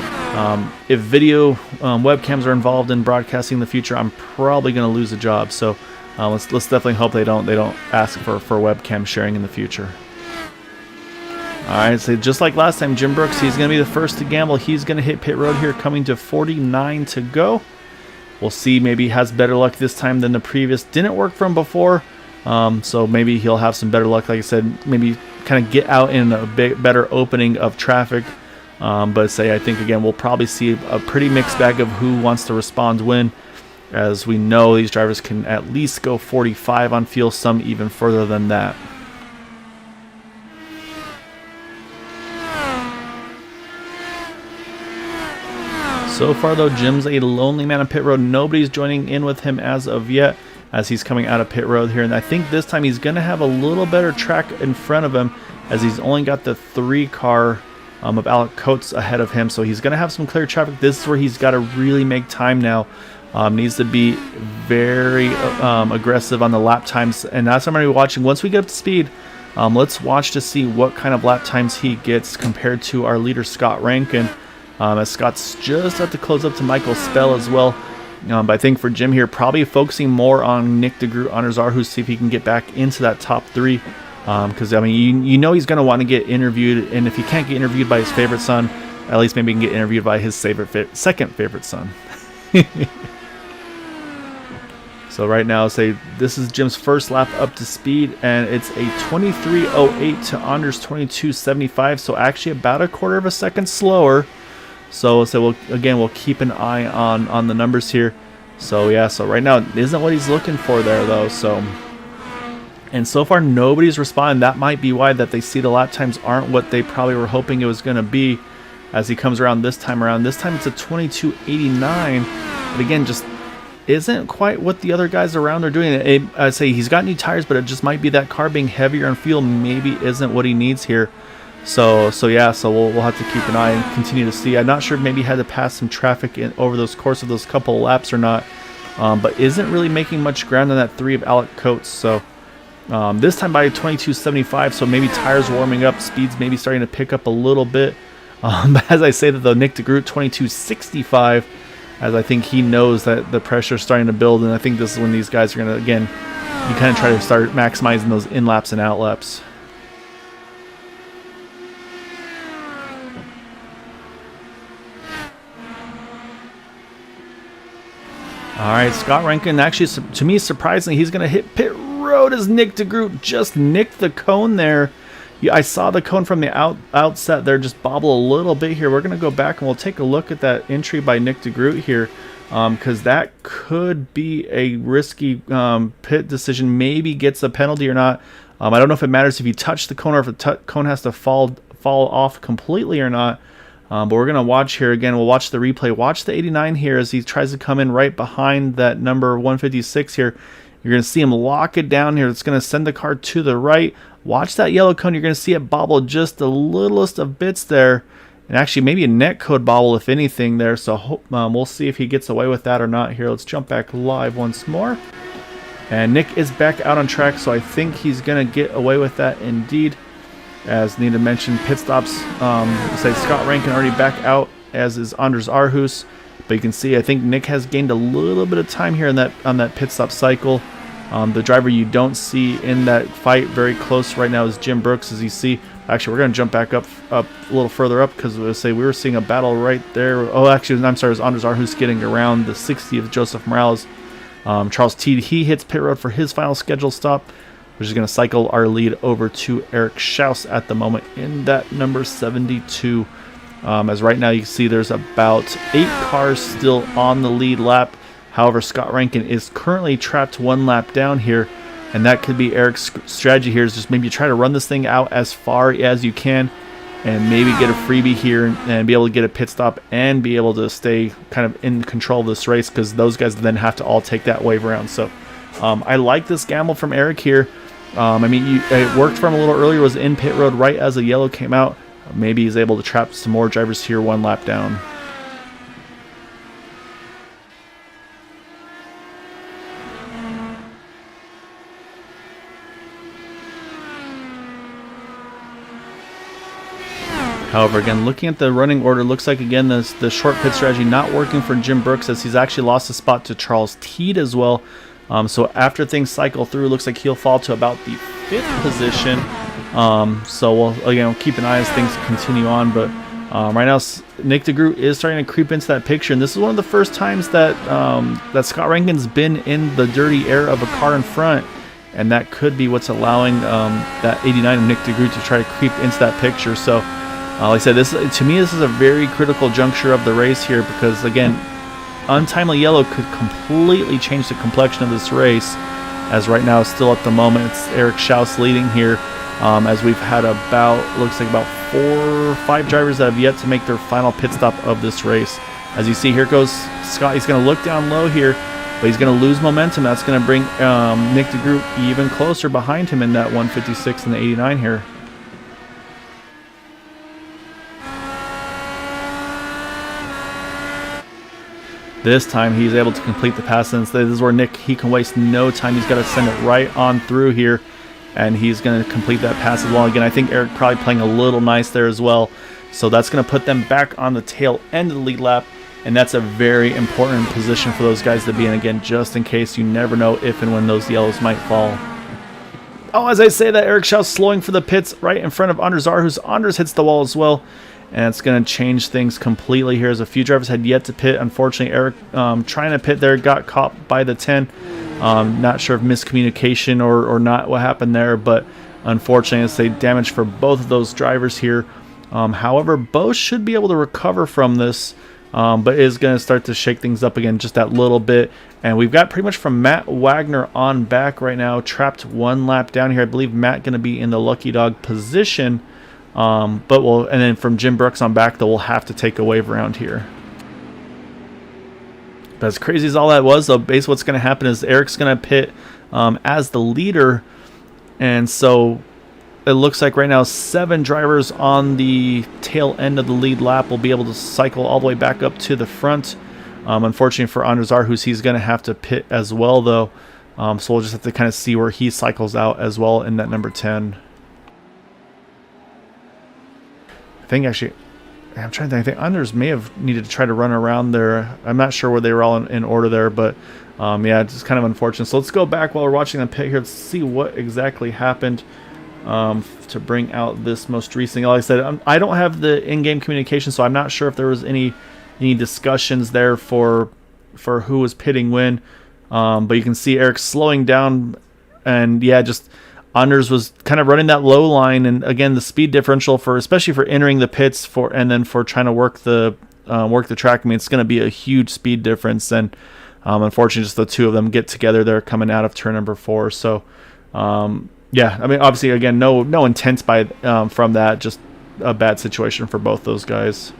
if video webcams are involved in broadcasting in the future, I'm probably going to lose a job. So let's definitely hope they don't ask for webcam sharing in the future. All right, so just like last time, Jim Brooks, he's going to be the first to gamble. He's going to hit pit road here, coming to 49 to go. We'll see, maybe he has better luck this time than the previous. Didn't work from before, so maybe he'll have some better luck. Like I said, maybe kind of get out in a bit better opening of traffic. But I think, again, we'll probably see a pretty mixed bag of who wants to respond win. As we know, these drivers can at least go 45 on fuel, some even further than that. So far, though, Jim's a lonely man on pit road. Nobody's joining in with him as of yet, as he's coming out of pit road here. And I think this time he's going to have a little better track in front of him, as he's only got the 3 car of Alec Coates ahead of him. So he's going to have some clear traffic. This is where he's got to really make time now. Needs to be very aggressive on the lap times. And that's what I'm going to be watching. Once we get up to speed, let's watch to see what kind of lap times he gets compared to our leader, Scott Rankin. As Scott's just at the close up to Michael Spell as well. But I think for Jim here, probably focusing more on Nick Degroot, Anders Arhus, see if he can get back into that top 3. Because, I mean, you know he's going to want to get interviewed. And if he can't get interviewed by his favorite son, at least maybe he can get interviewed by his second favorite son. So right now, this is Jim's first lap up to speed. And it's a 23.08 to Anders 22.75. So actually about a quarter of a second slower. So we'll keep an eye on the numbers here. So right now it isn't what he's looking for there though. And so far nobody's responding. That might be why that they see the lap times aren't what they probably were hoping it was going to be as he comes around this time around. This time it's a 22.89. But again, isn't quite what the other guys around are doing. I'd say he's got new tires, but it just might be that car being heavier on fuel maybe isn't what he needs here. So yeah, so we'll have to keep an eye and continue to see. I'm not sure if maybe he had to pass some traffic in over those course of those couple of laps or not, but isn't really making much ground on that 3 of Alec Coates. So this time by 22.75, so maybe tires warming up, speeds maybe starting to pick up a little bit. But as I say that though, Nick Degroot 22.65, as I think he knows that the pressure is starting to build, and I think this is when these guys are going to, again, you kind of try to start maximizing those in laps and out laps. All right, Scott Rankin, actually, to me, surprisingly, he's going to hit pit road as Nick Degroot just nicked the cone there. Yeah, I saw the cone from the outset there just bobble a little bit here. We're going to go back and we'll take a look at that entry by Nick Degroot here, because that could be a risky pit decision. Maybe gets a penalty or not. I don't know if it matters if you touch the cone or if the cone has to fall off completely or not. But we're going to watch here again. We'll watch the replay. Watch the 89 here as he tries to come in right behind that number 156 here. You're going to see him lock it down here. It's going to send the car to the right. Watch that yellow cone. You're going to see it bobble just the littlest of bits there. And actually maybe a net code bobble if anything there. So we'll see if he gets away with that or not here. Let's jump back live once more. And Nick is back out on track, so I think he's going to get away with that indeed. As Nita mentioned, pit stops, say Scott Rankin already back out, as is Anders Arhus. But you can see, I think Nick has gained a little bit of time here on that pit stop cycle. The driver you don't see in that fight very close right now is Jim Brooks, as you see. Actually, we're going to jump back up a little further up, because we were seeing a battle right there. Oh, actually, I'm sorry, it was Anders Arhus getting around the 60 of Joseph Morales. Charles Teed, he hits pit road for his final scheduled stop, which is going to cycle our lead over to Eric Schaus at the moment in that number 72. As right now you can see there's about 8 cars still on the lead lap. However, Scott Rankin is currently trapped 1 lap down here, and that could be Eric's strategy here, is just maybe try to run this thing out as far as you can and maybe get a freebie here and be able to get a pit stop and be able to stay kind of in control of this race, because those guys then have to all take that wave around. So I like this gamble from Eric here. I mean, it worked for him a little earlier, was in pit road right as the yellow came out. Maybe he's able to trap some more drivers here 1 lap down. However, again, looking at the running order, looks like, again, the short pit strategy not working for Jim Brooks, as he's actually lost a spot to Charles Teed as well. So after things cycle through, looks like he'll fall to about the 5th position. So we'll keep an eye as things continue on. But right now, Nick Degroot is starting to creep into that picture, and this is one of the first times that that Scott Rankin's been in the dirty air of a car in front, and that could be what's allowing that 89 of Nick Degroot to try to creep into that picture. So, like I said, to me, this is a very critical juncture of the race here, because again, untimely yellow could completely change the complexion of this race, as right now still at the moment it's Eric Schaus leading here, as we've had looks like about 4 or 5 drivers that have yet to make their final pit stop of this race. As you see, here goes Scott. He's going to look down low here, but he's going to lose momentum. That's going to bring Nick Degroot even closer behind him in that 156 and the 89 here. This time he's able to complete the pass, and this is where Nick, he can waste no time. He's got to send it right on through here, and he's going to complete that pass as well. Again, I think Eric probably playing a little nice there as well. So that's going to put them back on the tail end of the lead lap, and that's a very important position for those guys to be in, again, just in case. You never know if and when those yellows might fall. Oh, as I say that, Eric Schaus slowing for the pits right in front of Anders Arhus. Anders hits the wall as well, and it's going to change things completely here, as a few drivers had yet to pit. Unfortunately, Eric trying to pit there got caught by the 10. Not sure if miscommunication or not what happened there, but unfortunately, it's a damage for both of those drivers here. However, both should be able to recover from this, but is going to start to shake things up again just that little bit. And we've got pretty much from Matt Wagner on back right now, trapped 1 lap down here. I believe Matt going to be in the lucky dog position. And then from Jim Brooks on back, though, we'll have to take a wave around here. But as crazy as all that was, though, basically what's going to happen is Eric's going to pit as the leader. And so it looks like right now 7 drivers on the tail end of the lead lap will be able to cycle all the way back up to the front. Unfortunately for Anders Arhus, he's going to have to pit as well, though. So we'll just have to kind of see where he cycles out as well in that number 10. I think actually, I'm trying to think. I think Anders may have needed to try to run around there. I'm not sure where they were all in order there, but yeah, it's just kind of unfortunate. So let's go back while we're watching the pit here to see what exactly happened to bring out this most recent. Like I said, I don't have the in-game communication, so I'm not sure if there was any discussions there for who was pitting when. But you can see Eric slowing down, and yeah, just Anders was kind of running that low line, and again the speed differential especially for entering the pits and then for trying to work the track. I mean, it's going to be a huge speed difference, and unfortunately, just the two of them get together there coming out of turn number 4. So yeah, I mean, obviously, again, no intent from that, just a bad situation for both those guys.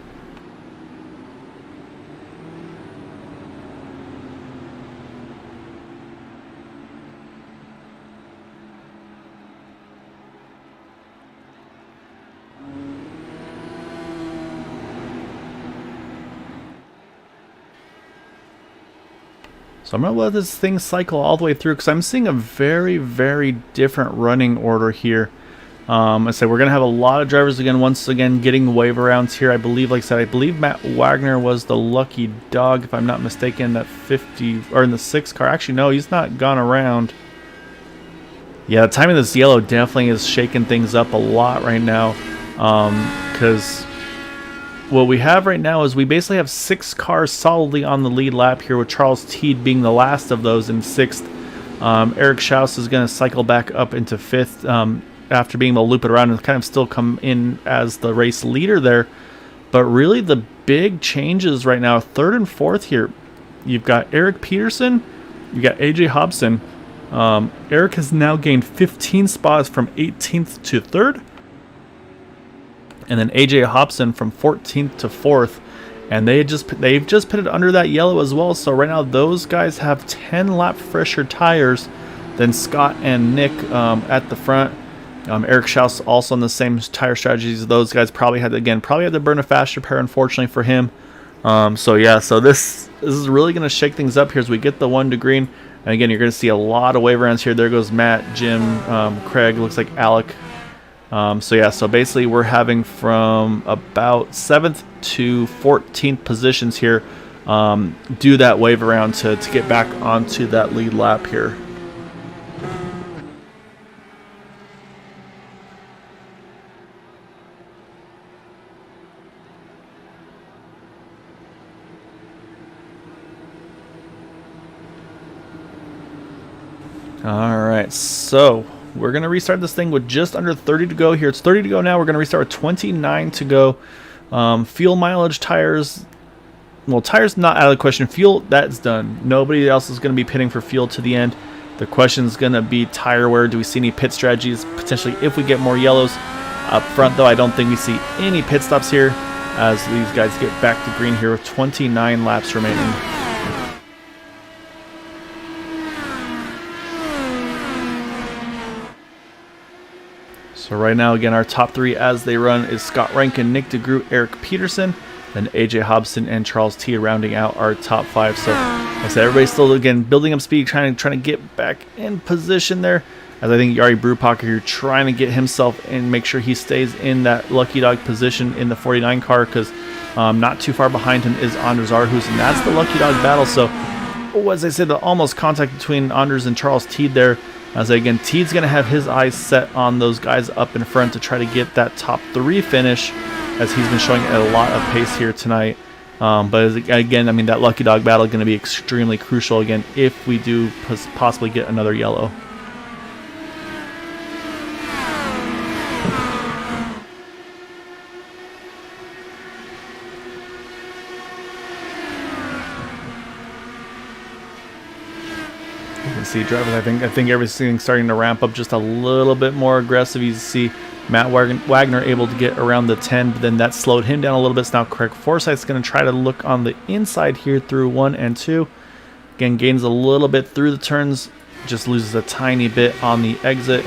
So I'm going to let this thing cycle all the way through because I'm seeing a very, very different running order here. I say we're going to have a lot of drivers again, once again, getting wave arounds here. I believe, like I said, I believe Matt Wagner was the lucky dog, if I'm not mistaken, that 50, or in the 6 car. Actually, no, he's not gone around. Yeah, the timing of this yellow definitely is shaking things up a lot right now. Because what we have right now is we basically have 6 cars solidly on the lead lap here, with Charles Teed being the last of those in 6th. Eric Schaus is going to cycle back up into 5th after being able to loop it around and kind of still come in as the race leader there. But really the big changes right now, 3rd and 4th here, you've got Eric Peterson, you've got AJ Hobson. Eric has now gained 15 spots from 18th to 3rd. And then AJ Hobson from 14th to 4th, and they've just put it under that yellow as well. So right now those guys have 10 lap fresher tires than Scott and Nick at the front. Eric Schaus also on the same tire strategies as those guys. Probably had to burn a faster pair, unfortunately for him. So yeah, so this is really going to shake things up here as we get the 1 to green. And again, you're going to see a lot of wave rounds here. There goes Matt, Jim, Craig, looks like Alec. So yeah, so basically we're having from about 7th to 14th positions here do that wave around to get back onto that lead lap here. All right, so we're going to restart this thing with just under 30 to go here. It's 30 to go now. We're going to restart with 29 to go. Fuel mileage, tires. Well, tires not out of the question. Fuel, that's done. Nobody else is going to be pitting for fuel to the end. The question is going to be tire wear. Do we see any pit strategies potentially if we get more yellows? Up front, though, I don't think we see any pit stops here as these guys get back to green here with 29 laps remaining. So right now, again, our top 3 as they run is Scott Rankin, Nick Degroot, Eric Peterson, then AJ Hobson and Charles T rounding out our top 5. So like I said, everybody's still, again, building up speed, trying to get back in position there. As I think Yari Brewpacker here trying to get himself and make sure he stays in that lucky dog position in the 49 car, because not too far behind him is Anders Arhus, and that's the lucky dog battle. So as I said, the almost contact between Anders and Charles Teed there. As again, Teed's going to have his eyes set on those guys up in front to try to get that top 3 finish, as he's been showing a lot of pace here tonight. But again, I mean, that lucky dog battle is going to be extremely crucial again if we do possibly get another yellow. You can see drivers, I think everything's starting to ramp up just a little bit more aggressive. You see Matt Wagner able to get around the 10, but then that slowed him down a little bit. So now Craig Forsyth's going to try to look on the inside here through 1 and 2. Again, gains a little bit through the turns, just loses a tiny bit on the exit.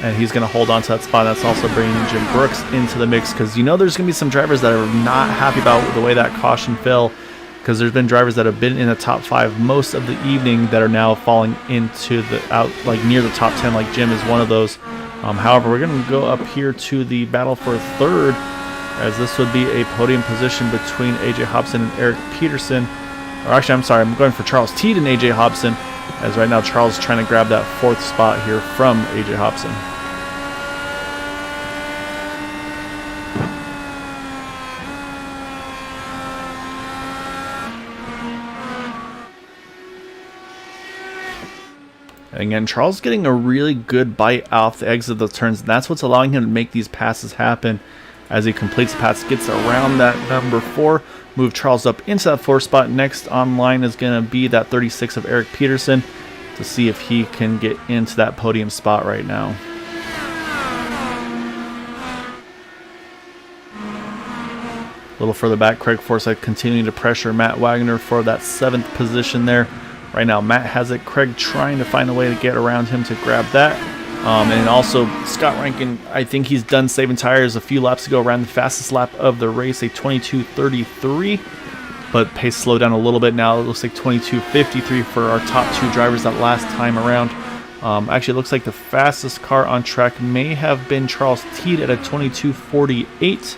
And he's going to hold on to that spot. That's also bringing Jim Brooks into the mix, because you know there's going to be some drivers that are not happy about the way that caution fell, because there's been drivers that have been in the top 5 most of the evening that are now falling into the near the top 10, like Jim is one of those. However, we're going to go up here to the battle for third, as this would be a podium position between AJ Hobson and Eric Peterson. Or actually, I'm sorry, I'm going for Charles Teed and AJ Hobson, as right now Charles is trying to grab that 4th spot here from AJ Hobson. And again, Charles getting a really good bite off the exit of the turns. And that's what's allowing him to make these passes happen. As he completes the pass, gets around that number 4, move Charles up into that 4th spot. Next online is going to be that 36 of Eric Peterson, to see if he can get into that podium spot right now. A little further back, Craig Forsyth continuing to pressure Matt Wagner for that 7th position there. Right now, Matt has it. Craig trying to find a way to get around him to grab that. And also, Scott Rankin, I think he's done saving tires a few laps ago, ran the fastest lap of the race, a 22:33. But pace slowed down a little bit now. It looks like 22:53 for our top 2 drivers that last time around. Actually, it looks like the fastest car on track may have been Charles Teed at a 22:48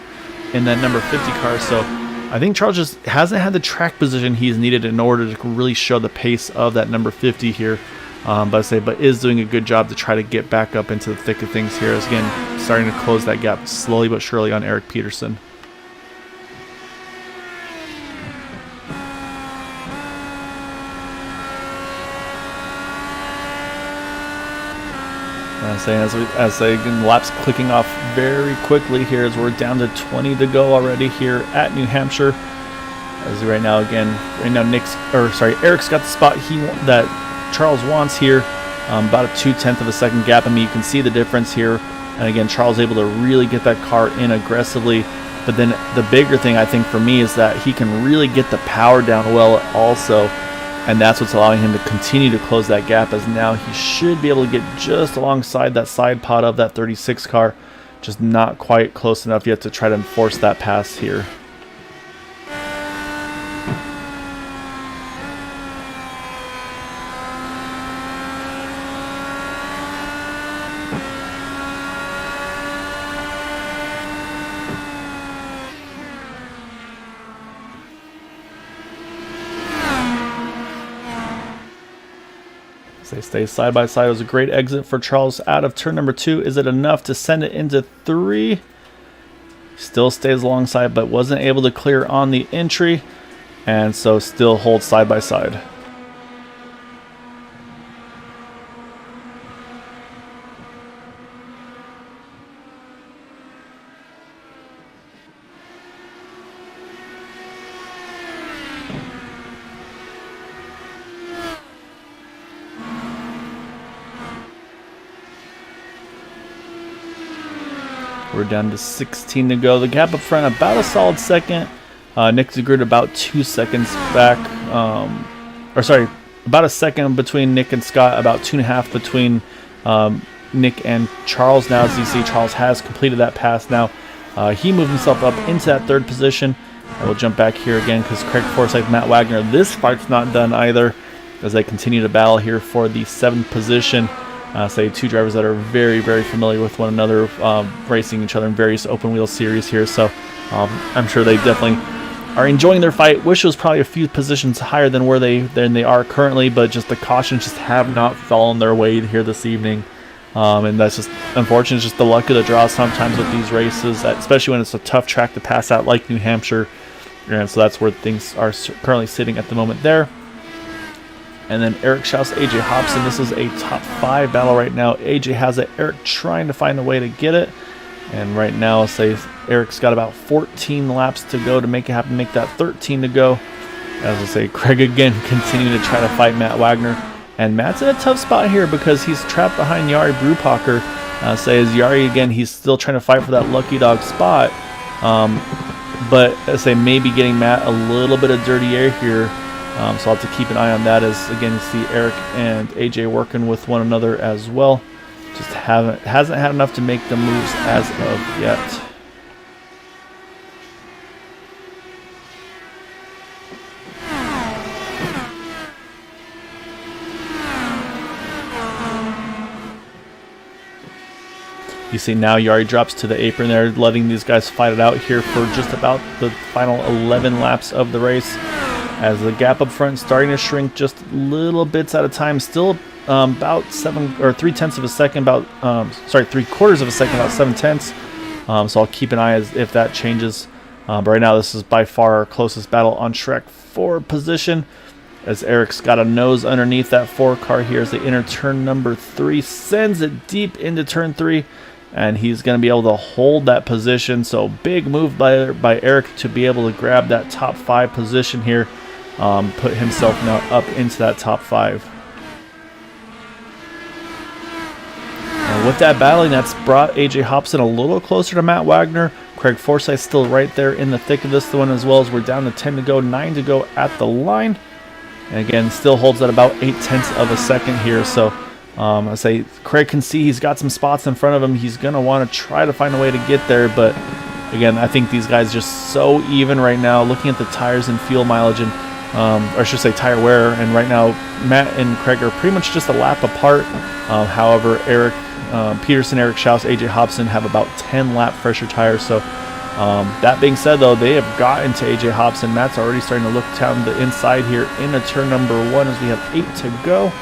in that number 50 car. So I think Charles just hasn't had the track position he's needed in order to really show the pace of that number 50 here. But is doing a good job to try to get back up into the thick of things here. As again, starting to close that gap slowly but surely on Eric Peterson. As laps clicking off very quickly here, as we're down to 20 to go already here at New Hampshire. As Eric's got the spot that Charles wants here, about a 0.2 of a second gap. I mean, you can see the difference here. And again, Charles able to really get that car in aggressively. But then the bigger thing I think for me is that he can really get the power down well also. And that's what's allowing him to continue to close that gap, as now he should be able to get just alongside that side pod of that 36 car. Just not quite close enough yet to try to enforce that pass here. They stay side by side. It was a great exit for Charles out of turn number 2. Is it enough to send it into 3? Still stays alongside, but wasn't able to clear on the entry, and so still holds side by side. We're down to 16 to go. The gap up front about a solid second. Nick Degroot about 2 seconds back. About a second between Nick and Scott. About 2.5 between Nick and Charles. Now, as you see, Charles has completed that pass now. He moved himself up into that 3rd position. I will jump back here again because Craig Forsyth, Matt Wagner. This fight's not done either, as they continue to battle here for the 7th position. 2 drivers that are very, very familiar with one another, racing each other in various open wheel series here. So I'm sure they definitely are enjoying their fight. Wish it was probably a few positions higher than they are currently, but just the cautions just have not fallen their way here this evening. And that's just unfortunate. It's just the luck of the draw sometimes with these races, especially when it's a tough track to pass out like New Hampshire. And so that's where things are currently sitting at the moment there. And then Eric shouts AJ Hobson. This is a top 5 battle right now. AJ has it. Eric trying to find a way to get it. And right now, I'll say Eric's got about 14 laps to go to make it happen, make that 13 to go. As I say, Craig again continuing to try to fight Matt Wagner. And Matt's in a tough spot here because he's trapped behind Jari Brupacher. Say as Yari again, he's still trying to fight for that lucky dog spot. But I say maybe getting Matt a little bit of dirty air here. So I'll have to keep an eye on that as, again, you see Eric and AJ working with one another as well. Just hasn't had enough to make the moves as of yet. You see now Yari drops to the apron there, letting these guys fight it out here for just about the final 11 laps of the race. As the gap up front starting to shrink just little bits at a time, still about 3/10 of a second, about 3/4 of a second, about 7/10. So I'll keep an eye as if that changes. But right now, this is by far our closest battle on track for position. As Eric's got a nose underneath that 4 car here as they enter turn number 3, sends it deep into turn 3. And he's going to be able to hold that position. So big move by Eric to be able to grab that top 5 position here. Put himself now up into that top 5. And with that battling, that's brought AJ Hobson a little closer to Matt Wagner. Craig Forsyth still right there in the thick of this one, as well as we're down to 10 to go, 9 to go at the line. And again, still holds at about 0.8 of a second here. So I say Craig can see he's got some spots in front of him. He's going to want to try to find a way to get there. But again, I think these guys are just so even right now. Looking at the tires and fuel mileage, and or I should say tire wear. And right now, Matt and Craig are pretty much just a lap apart. However, Eric Peterson, Eric Schaus, AJ Hobson have about 10 lap fresher tires. So that being said, though, they have gotten to AJ Hobson. Matt's already starting to look down the inside here into turn number 1 as we have 8 to go.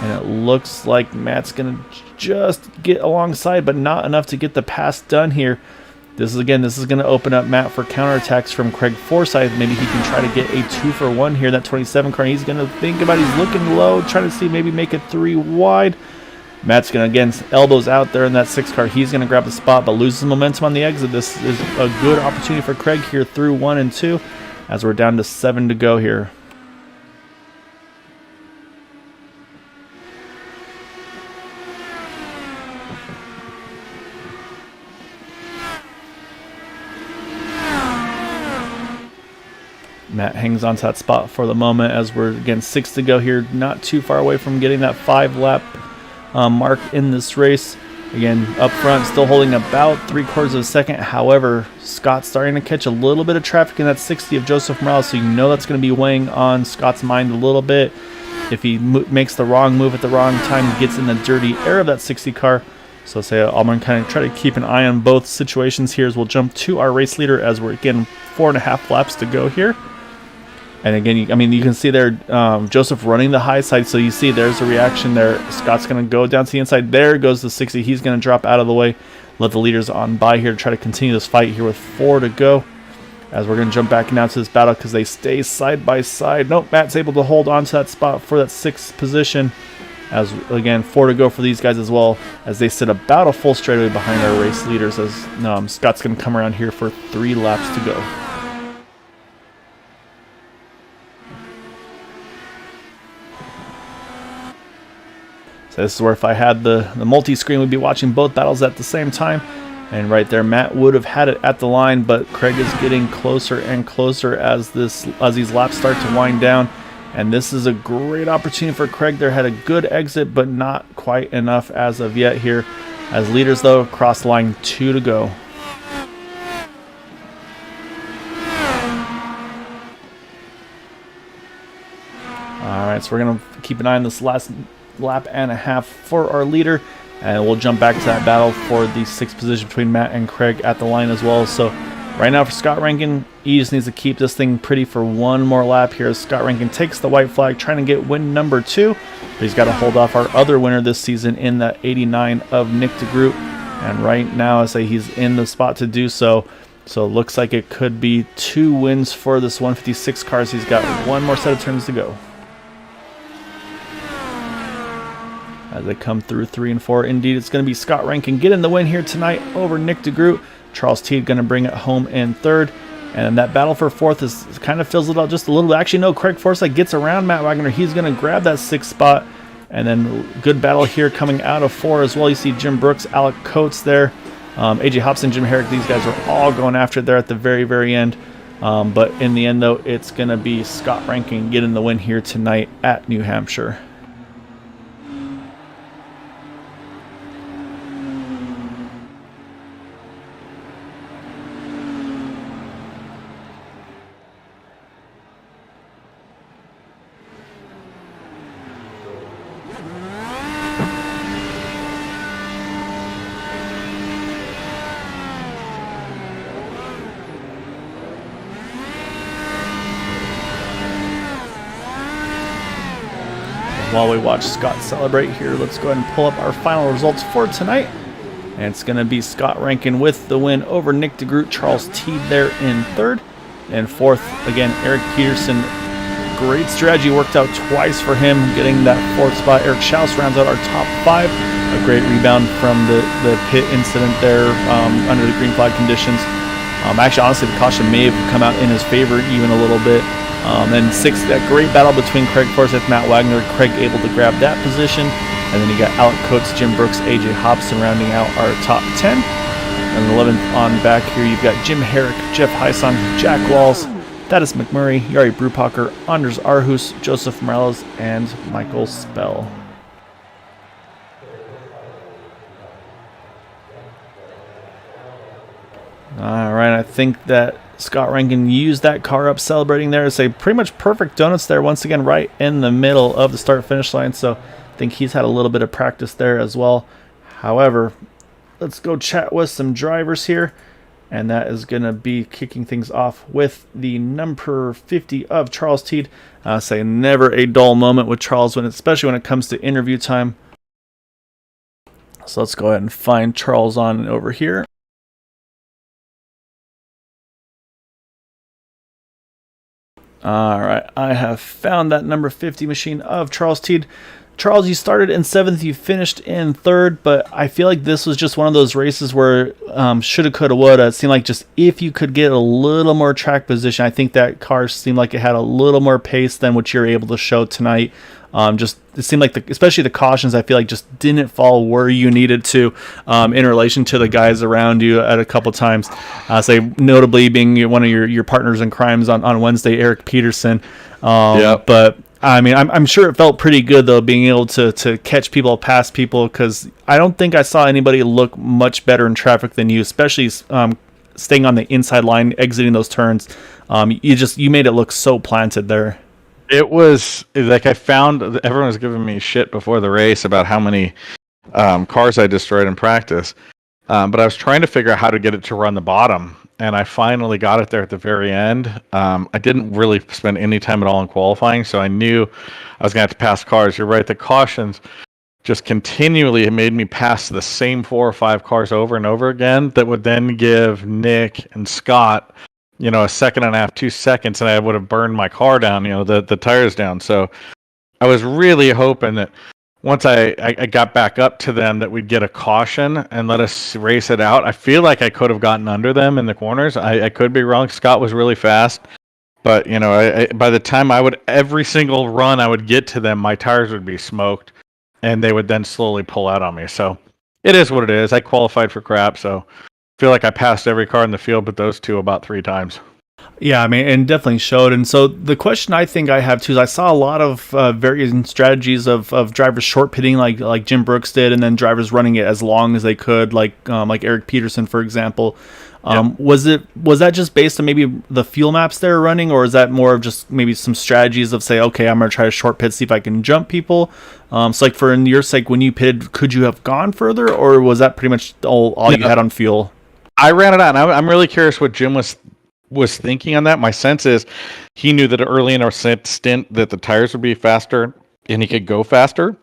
And it looks like Matt's going to just get alongside, but not enough to get the pass done here. This is going to open up Matt for counterattacks from Craig Forsyth. Maybe he can try to get a 2-for-1 here. That 27 car, he's going to think about it. He's looking low, trying to see maybe make it 3 wide. Matt's going to, again, elbows out there in that 6 car. He's going to grab the spot, but loses momentum on the exit. This is a good opportunity for Craig here through 1 and 2 as we're down to 7 to go here. Matt hangs on to that spot for the moment as we're, again, 6 to go here. Not too far away from getting that 5-lap mark in this race. Again, up front, still holding about 3/4 of a second. However, Scott's starting to catch a little bit of traffic in that 60 of Joseph Morales, so you know that's going to be weighing on Scott's mind a little bit. If he makes the wrong move at the wrong time, gets in the dirty air of that 60 car. So I'm going to kind of try to keep an eye on both situations here as we'll jump to our race leader as we're, again, 4.5 laps to go here. And again, you can see there Joseph running the high side. So you see there's a reaction there. Scott's going to go down to the inside. There goes the 60. He's going to drop out of the way. Let the leaders on by here to try to continue this fight here with 4 to go. As we're going to jump back now to this battle because they stay side by side. Nope, Matt's able to hold on to that spot for that 6th position. As, again, 4 to go for these guys as well as they sit about a full straightaway behind our race leaders as Scott's going to come around here for 3 laps to go. So this is where if I had the multi-screen, we'd be watching both battles at the same time. And right there, Matt would have had it at the line, but Craig is getting closer and closer as these laps start to wind down. And this is a great opportunity for Craig. There had a good exit, but not quite enough as of yet here. As leaders, though, cross line 2 to go. All right, so we're going to keep an eye on this last lap and a half for our leader, and we'll jump back to that battle for the 6th position between Matt and Craig at the line as well. So right now for Scott Rankin, he just needs to keep this thing pretty for 1 more lap here as Scott Rankin takes the white flag, trying to get win number 2, but he's got to hold off our other winner this season in that 89 of Nick Degroot. And right now I say he's in the spot to do so. So it looks like it could be 2 wins for this 156 cars. He's got 1 more set of turns to go. As they come through 3 and 4. Indeed, it's going to be Scott Rankin getting the win here tonight over Nick Degroot. Charles Teed going to bring it home in 3rd. And that battle for 4th is kind of fizzled out just a little bit. Actually, no, Craig Forsyth gets around Matt Wagner. He's going to grab that 6th spot. And then good battle here coming out of 4 as well. You see Jim Brooks, Alec Coates there. AJ Hobson, Jim Herrick, these guys are all going after it there at the very, very end. But in the end, though, it's going to be Scott Rankin getting the win here tonight at New Hampshire. While we watch Scott celebrate here, let's go ahead and pull up our final results for tonight. And it's going to be Scott Rankin with the win over Nick Degroot, Charles Teed there in 3rd. And 4th, again, Eric Peterson. Great strategy, worked out twice for him, getting that 4th spot. Eric Schaus rounds out our top 5. A great rebound from the pit incident there under the green flag conditions. Actually, honestly, the caution may have come out in his favor even a little bit. Then 6th, that great battle between Craig Forsyth, Matt Wagner. Craig able to grab that position. And then you got Alec Coates, Jim Brooks, AJ Hobson rounding out our top 10. And 11th on back here, you've got Jim Herrick, Jeff Heison, Jack Walls, Thaddeus McMurray, Yari Brupacher, Anders Arhus, Joseph Morales, and Michael Spell. All right, I think that Scott Rankin used that car up celebrating there. It's a pretty much perfect donuts there once again right in the middle of the start-finish line. So I think he's had a little bit of practice there as well. However, let's go chat with some drivers here. And that is going to be kicking things off with the number 50 of Charles Teed. Say never a dull moment with Charles, especially when it comes to interview time. So let's go ahead and find Charles on over here. All right, I have found that number 50 machine of Charles Teed. Charles, you started in 7th, you finished in 3rd, but I feel like this was just one of those races where shoulda, coulda, woulda. It seemed like just if you could get a little more track position, I think that car seemed like it had a little more pace than what you're able to show tonight. Just it seemed like especially the cautions, I feel like just didn't fall where you needed to in relation to the guys around you at a couple times. Say notably being one of your partners in crimes on Wednesday, Eric Peterson. But I mean, I'm sure it felt pretty good though, being able to catch people, pass people, because I don't think I saw anybody look much better in traffic than you, especially staying on the inside line, exiting those turns. You made it look so planted there. It was like I found everyone was giving me shit before the race about how many cars I destroyed in practice. But I was trying to figure out how to get it to run the bottom. And I finally got it there at the very end. I didn't really spend any time at all in qualifying, so I knew I was going to have to pass cars. You're right, the cautions just continually made me pass the same 4 or 5 cars over and over again that would then give Nick and Scott a second and a half, 2 seconds, and I would have burned my car down, the tires down. So I was really hoping that once I got back up to them that we'd get a caution and let us race it out. I feel like I could have gotten under them in the corners. I could be wrong. Scott was really fast. But, by the time every single run I would get to them, my tires would be smoked, and they would then slowly pull out on me. So it is what it is. I qualified for crap, so I feel like I passed every car in the field but those 2 about 3 times. Yeah, I mean, and definitely showed. And so the question I think I have too is I saw a lot of varying strategies of drivers short pitting like Jim Brooks did, and then drivers running it as long as they could, like Eric Peterson, for example. Yep. Was that just based on maybe the fuel maps they were running, or is that more of just maybe some strategies of say, okay, I'm going to try to short pit, see if I can jump people? So like for in your sake, when you pitted, could you have gone further, or was that pretty much all you had on fuel? I ran it out, and I'm really curious what Jim was thinking on that. My sense is he knew that early in our stint that the tires would be faster and he could go faster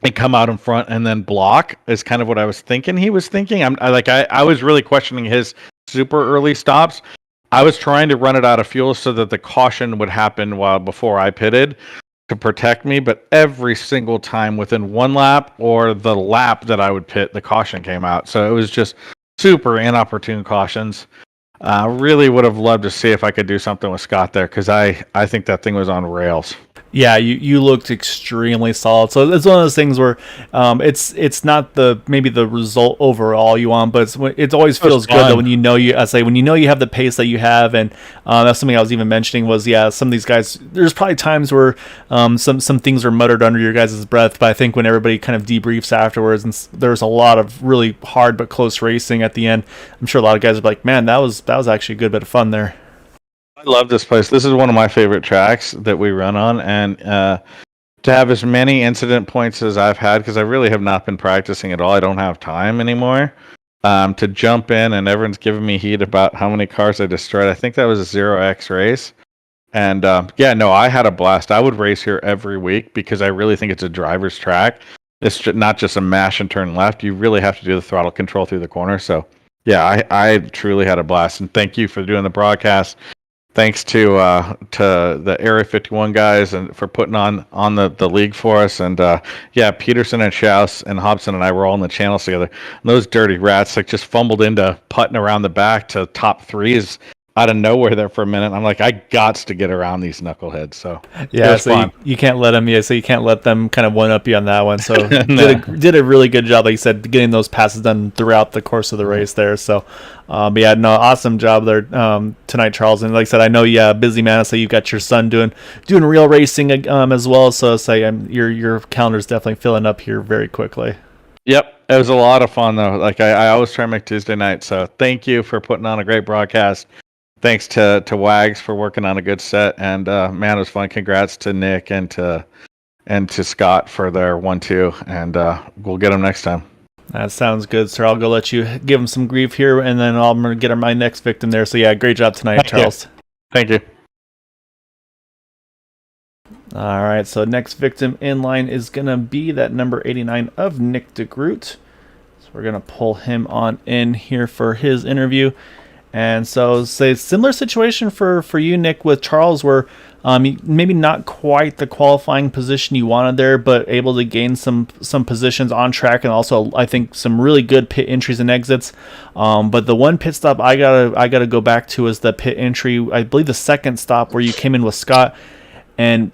and come out in front and then block is kind of what I was thinking he was thinking. I was really questioning his super early stops. I was trying to run it out of fuel so that the caution would happen before I pitted to protect me, but every single time within 1 lap or the lap that I would pit, the caution came out. So it was just super inopportune cautions. Really would have loved to see if I could do something with Scott there, because I think that thing was on rails. Yeah, you looked extremely solid. So it's one of those things where it's not maybe the result overall you want, but it always It was feels good that fun. when you know you have the pace that you have, and that's something I was even mentioning was some of these guys. There's probably times where some things are muttered under your guys' breath, but I think when everybody kind of debriefs afterwards, and there's a lot of really hard but close racing at the end, I'm sure a lot of guys are like, man, that was actually a good bit of fun there. I love this place. This is one of my favorite tracks that we run on, and to have as many incident points as I've had, because I really have not been practicing at all. I don't have time anymore. To jump in and everyone's giving me heat about how many cars I destroyed. I think that was a 0x race. And yeah, no, I had a blast. I would race here every week because I really think it's a driver's track. It's not just a mash and turn left. You really have to do the throttle control through the corner. So yeah, I truly had a blast. And thank you for doing the broadcast. Thanks to the Area 51 guys and for putting on the league for us. And yeah, Peterson and Schaus and Hobson and I were all in the channels together. And those dirty rats like just fumbled into putting around the back to top threes out of nowhere there for a minute. I'm like, I gots to get around these knuckleheads. So it was So fun. you can't let them. Yeah, so you can't let them kind of one up you on that one. So No. did a really good job, like you said, getting those passes done throughout the course of the race there. So, but yeah, no, awesome job there tonight, Charles. And like I said, I know, busy man. So you've got your son doing real racing as well. So say your calendar's definitely filling up here very quickly. Yep, it was a lot of fun though. Like I always try to make Tuesday night. So thank you for putting on a great broadcast. Thanks to Wags for working on a good set, and man, it was fun. Congrats to Nick and to Scott for their 1-2, and we'll get them next time. That sounds good, sir. I'll go let you give him some grief here, and then I'm gonna get my next victim there. So yeah, great job tonight, Thank you. Charles. Thank you. All right, so next victim in line is going to be that number 89 of Nick Degroot. So we're going to pull him on in here for his interview. And so say similar situation for you, Nick, with Charles, where maybe not quite the qualifying position you wanted there, but able to gain some positions on track, and also I think some really good pit entries and exits. But the one pit stop I gotta go back to is the pit entry. I believe the second stop where you came in with Scott. And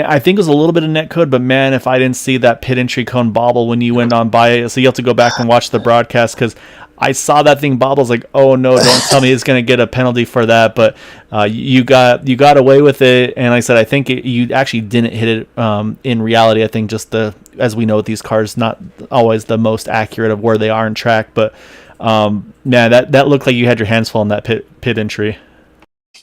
I think it was a little bit of net code, but man, if I didn't see that pit entry cone bobble when you went on by it, so you have to go back and watch the broadcast, because I saw that thing bobble. I was like, oh no, don't tell me it's going to get a penalty for that. But you got away with it, and like I said, I think you actually didn't hit it. In reality, I think just as we know with these cars, not always the most accurate of where they are in track. But man, that looked like you had your hands full on that pit entry.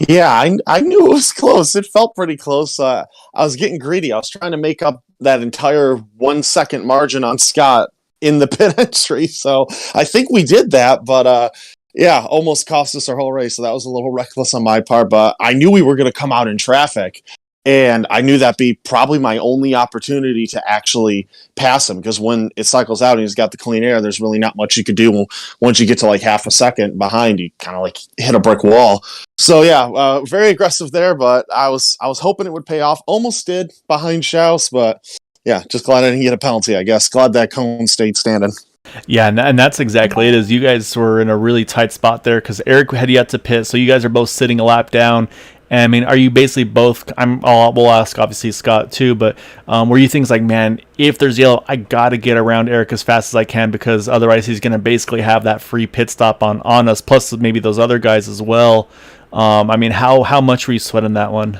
Yeah, I knew it was close. It felt pretty close. I was getting greedy. I was trying to make up that entire 1 second margin on Scott in the pit entry. So I think we did that, but yeah, almost cost us our whole race. So that was a little reckless on my part, but I knew we were going to come out in traffic. And I knew that'd be probably my only opportunity to actually pass him, because when it cycles out and he's got the clean air, there's really not much you could do. Once you get to like half a second behind, you kind of like hit a brick wall. So yeah, very aggressive there, but I was hoping it would pay off. Almost did behind Schaus, but yeah, just glad I didn't get a penalty, I guess. Glad that cone stayed standing. Yeah, and that's exactly it. Is you guys were in a really tight spot there because Eric had yet to pit, so you guys are both sitting a lap down. And I mean, are you basically both? We'll ask obviously Scott too, but were you things like, man, if there's yellow, I gotta get around Eric as fast as I can, because otherwise he's gonna basically have that free pit stop on us, plus maybe those other guys as well. I mean, how much were you sweating that one?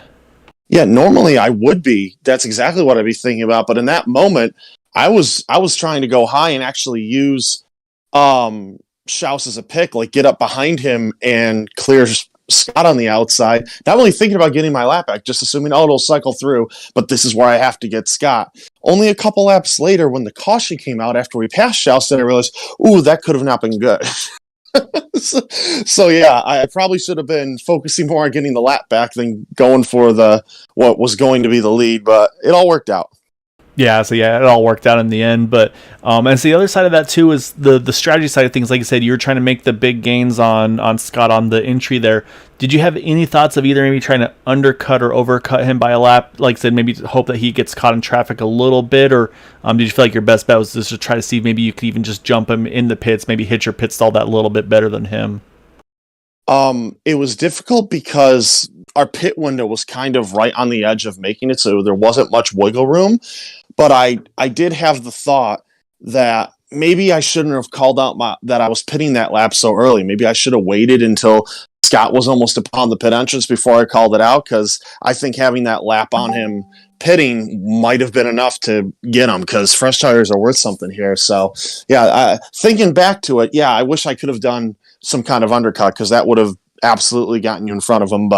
Yeah, normally I would be. That's exactly what I'd be thinking about. But in that moment, I was trying to go high and actually use Schaus as a pick, like get up behind him and clear Scott on the outside. Not really thinking about getting my lap back, just assuming, oh, it'll cycle through, but this is where I have to get Scott. Only a couple laps later, when the caution came out after we passed Schaus, then I realized, ooh, that could have not been good. So yeah, I probably should have been focusing more on getting the lap back than going for what was going to be the lead, but it all worked out. Yeah, so yeah, it all worked out in the end. But and so the other side of that too is the strategy side of things. Like you said, you were trying to make the big gains on Scott on the entry there. Did you have any thoughts of either maybe trying to undercut or overcut him by a lap? Like I said, maybe hope that he gets caught in traffic a little bit, or did you feel like your best bet was just to try to see if maybe you could even just jump him in the pits, maybe hit your pit stall that little bit better than him? It was difficult because our pit window was kind of right on the edge of making it, so there wasn't much wiggle room. But I did have the thought that maybe I shouldn't have called out that I was pitting that lap so early. Maybe I should have waited until Scott was almost upon the pit entrance before I called it out, because I think having that lap on him pitting might have been enough to get him, because fresh tires are worth something here. So, yeah, thinking back to it, yeah, I wish I could have done some kind of undercut, because that would have absolutely gotten you in front of him.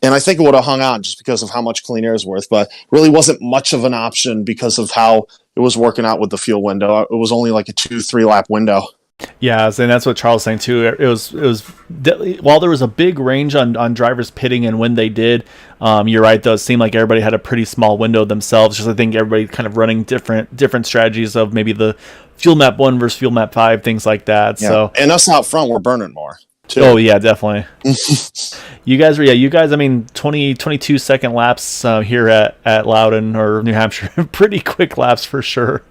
And I think it would have hung on just because of how much clean air is worth, but really wasn't much of an option because of how it was working out with the fuel window. It was only like a 2-3 lap window. Yeah, and that's what Charles was saying too. It was while there was a big range on drivers pitting and when they did, you're right though. It seemed like everybody had a pretty small window themselves. Just I think everybody kind of running different strategies of maybe the fuel map 1 versus fuel map 5, things like that. Yeah. So and us out front, we're burning more too. Oh yeah, definitely. You guys, I mean, 22 second laps here at Loudon or New Hampshire, pretty quick laps for sure.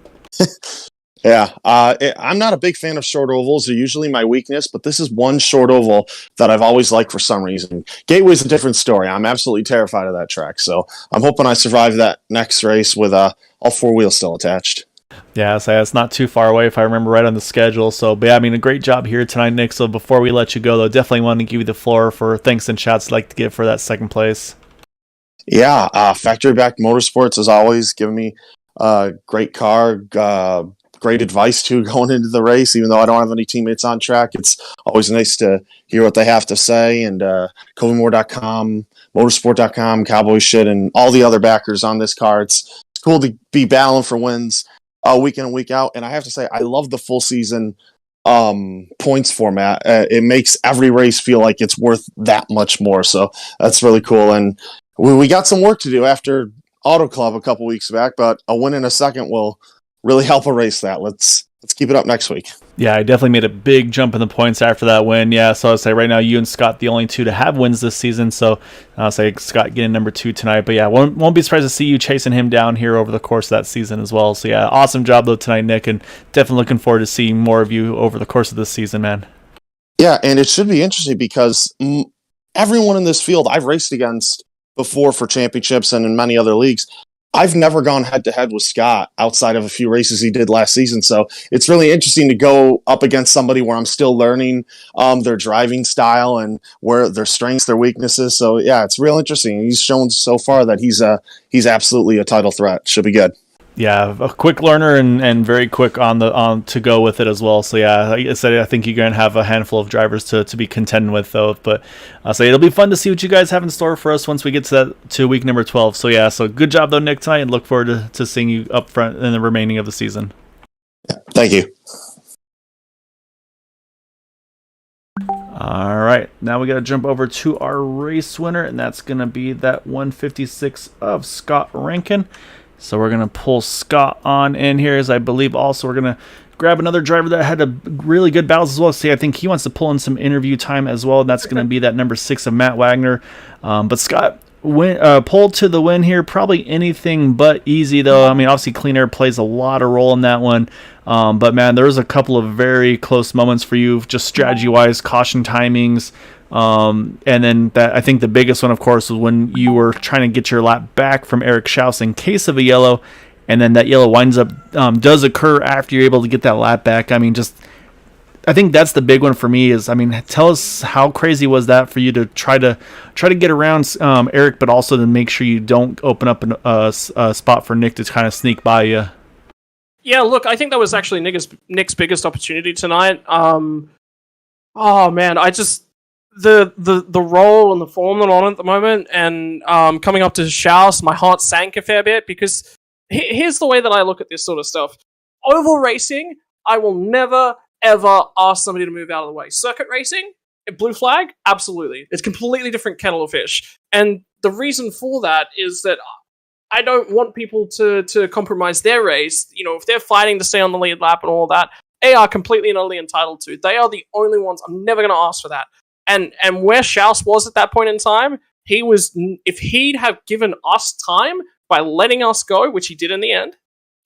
Yeah, I'm not a big fan of short ovals. They're usually my weakness, but this is one short oval that I've always liked for some reason. Gateway's a different story. I'm absolutely terrified of that track, so I'm hoping I survive that next race with all 4 wheels still attached. Yeah, so it's not too far away if I remember right on the schedule. So, but yeah, I mean, a great job here tonight, Nick. So before we let you go, though, definitely want to give you the floor for thanks and shouts I'd like to give for that second place. Yeah, Factory Back Motorsports, as always, giving me a great car, great advice too going into the race. Even though I don't have any teammates on track, it's always nice to hear what they have to say. And Covimore.com, Motorsport.com, Cowboy Shit, and all the other backers on this car. It's cool to be battling for wins week in and week out. And I have to say, I love the full season points format. It makes every race feel like it's worth that much more. So that's really cool. And we got some work to do after Auto Club a couple weeks back, but a win in a second will really help erase that. Let's keep it up next week. Yeah, I definitely made a big jump in the points after that win. Yeah, so I'll say right now you and Scott the only two to have wins this season. So I'll say Scott getting number 2 tonight. But yeah, won't be surprised to see you chasing him down here over the course of that season as well. So yeah, awesome job though tonight, Nick, and definitely looking forward to seeing more of you over the course of this season, man. Yeah, and it should be interesting because everyone in this field I've raced against before for championships and in many other leagues, I've never gone head-to-head with Scott outside of a few races he did last season. So it's really interesting to go up against somebody where I'm still learning their driving style and where their strengths, their weaknesses. So, yeah, it's real interesting. He's shown so far that he's absolutely a title threat. Should be good. Yeah, a quick learner and very quick on to go with it as well. So yeah, like I said, I think you're gonna have a handful of drivers to be contending with though. But I'll say it'll be fun to see what you guys have in store for us once we get to week number 12. So yeah, so good job though, Nick, tonight, and look forward to seeing you up front in the remaining of the season. Yeah, thank you. All right, now we got to jump over to our race winner, and that's gonna be that 156 of Scott Rankin. So we're going to pull Scott on in here, as I believe also we're going to grab another driver that had a really good battles as well. See, I think he wants to pull in some interview time as well, and that's going to be that number 6 of Matt Wagner. But Scott pulled to the win here. Probably anything but easy, though. I mean, obviously Clean Air plays a lot of role in that one. But, man, there was a couple of very close moments for you, just strategy-wise, caution timings. And then I think the biggest one, of course, was when you were trying to get your lap back from Eric Schaus in case of a yellow, and then that yellow winds up does occur after you're able to get that lap back. I mean, I think that's the big one for me. Tell us how crazy was that for you to try to get around Eric, but also to make sure you don't open up a spot for Nick to kind of sneak by you. Yeah, look, I think that was actually Nick's biggest opportunity tonight. Oh man, the role and the form that I'm on at the moment, and coming up to Schaus, my heart sank a fair bit, because here's the way that I look at this sort of stuff. Oval racing, I will never, ever ask somebody to move out of the way. Circuit racing, blue flag, absolutely. It's a completely different kettle of fish. And the reason for that is that I don't want people to compromise their race. You know, if they're fighting to stay on the lead lap and all that, they are completely and utterly entitled to. They are the only ones. I'm never going to ask for that. And where Schaus was at that point in time, if he'd have given us time by letting us go, which he did in the end,